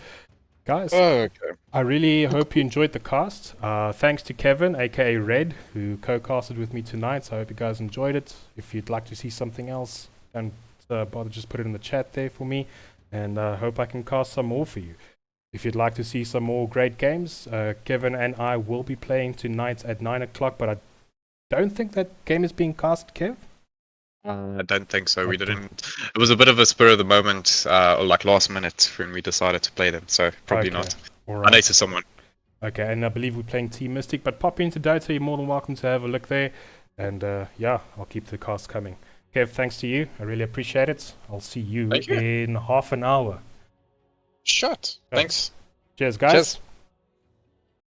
[SPEAKER 2] Guys, I really hope you enjoyed the cast. Thanks to Kevin, aka Red, who co-casted with me tonight. So I hope you guys enjoyed it. If you'd like to see something else, don't bother, just put it in the chat there for me, and I hope I can cast some more for you. If you'd like to see some more great games, Kevin and I will be playing tonight at 9 o'clock, but I don't think that game is being cast, Kev?
[SPEAKER 1] I don't think so. We didn't. It was a bit of a spur of the moment, or like last minute when we decided to play them, so probably not.
[SPEAKER 2] Right.
[SPEAKER 1] I need to someone.
[SPEAKER 2] Okay, and I believe we're playing Team Mystic, but pop into Dota, you're more than welcome to have a look there. And yeah, I'll keep the cast coming. Kev, thanks to you. I really appreciate it. I'll see you in half an hour.
[SPEAKER 1] Shut. Thanks.
[SPEAKER 2] Cheers, guys.
[SPEAKER 1] Cheers.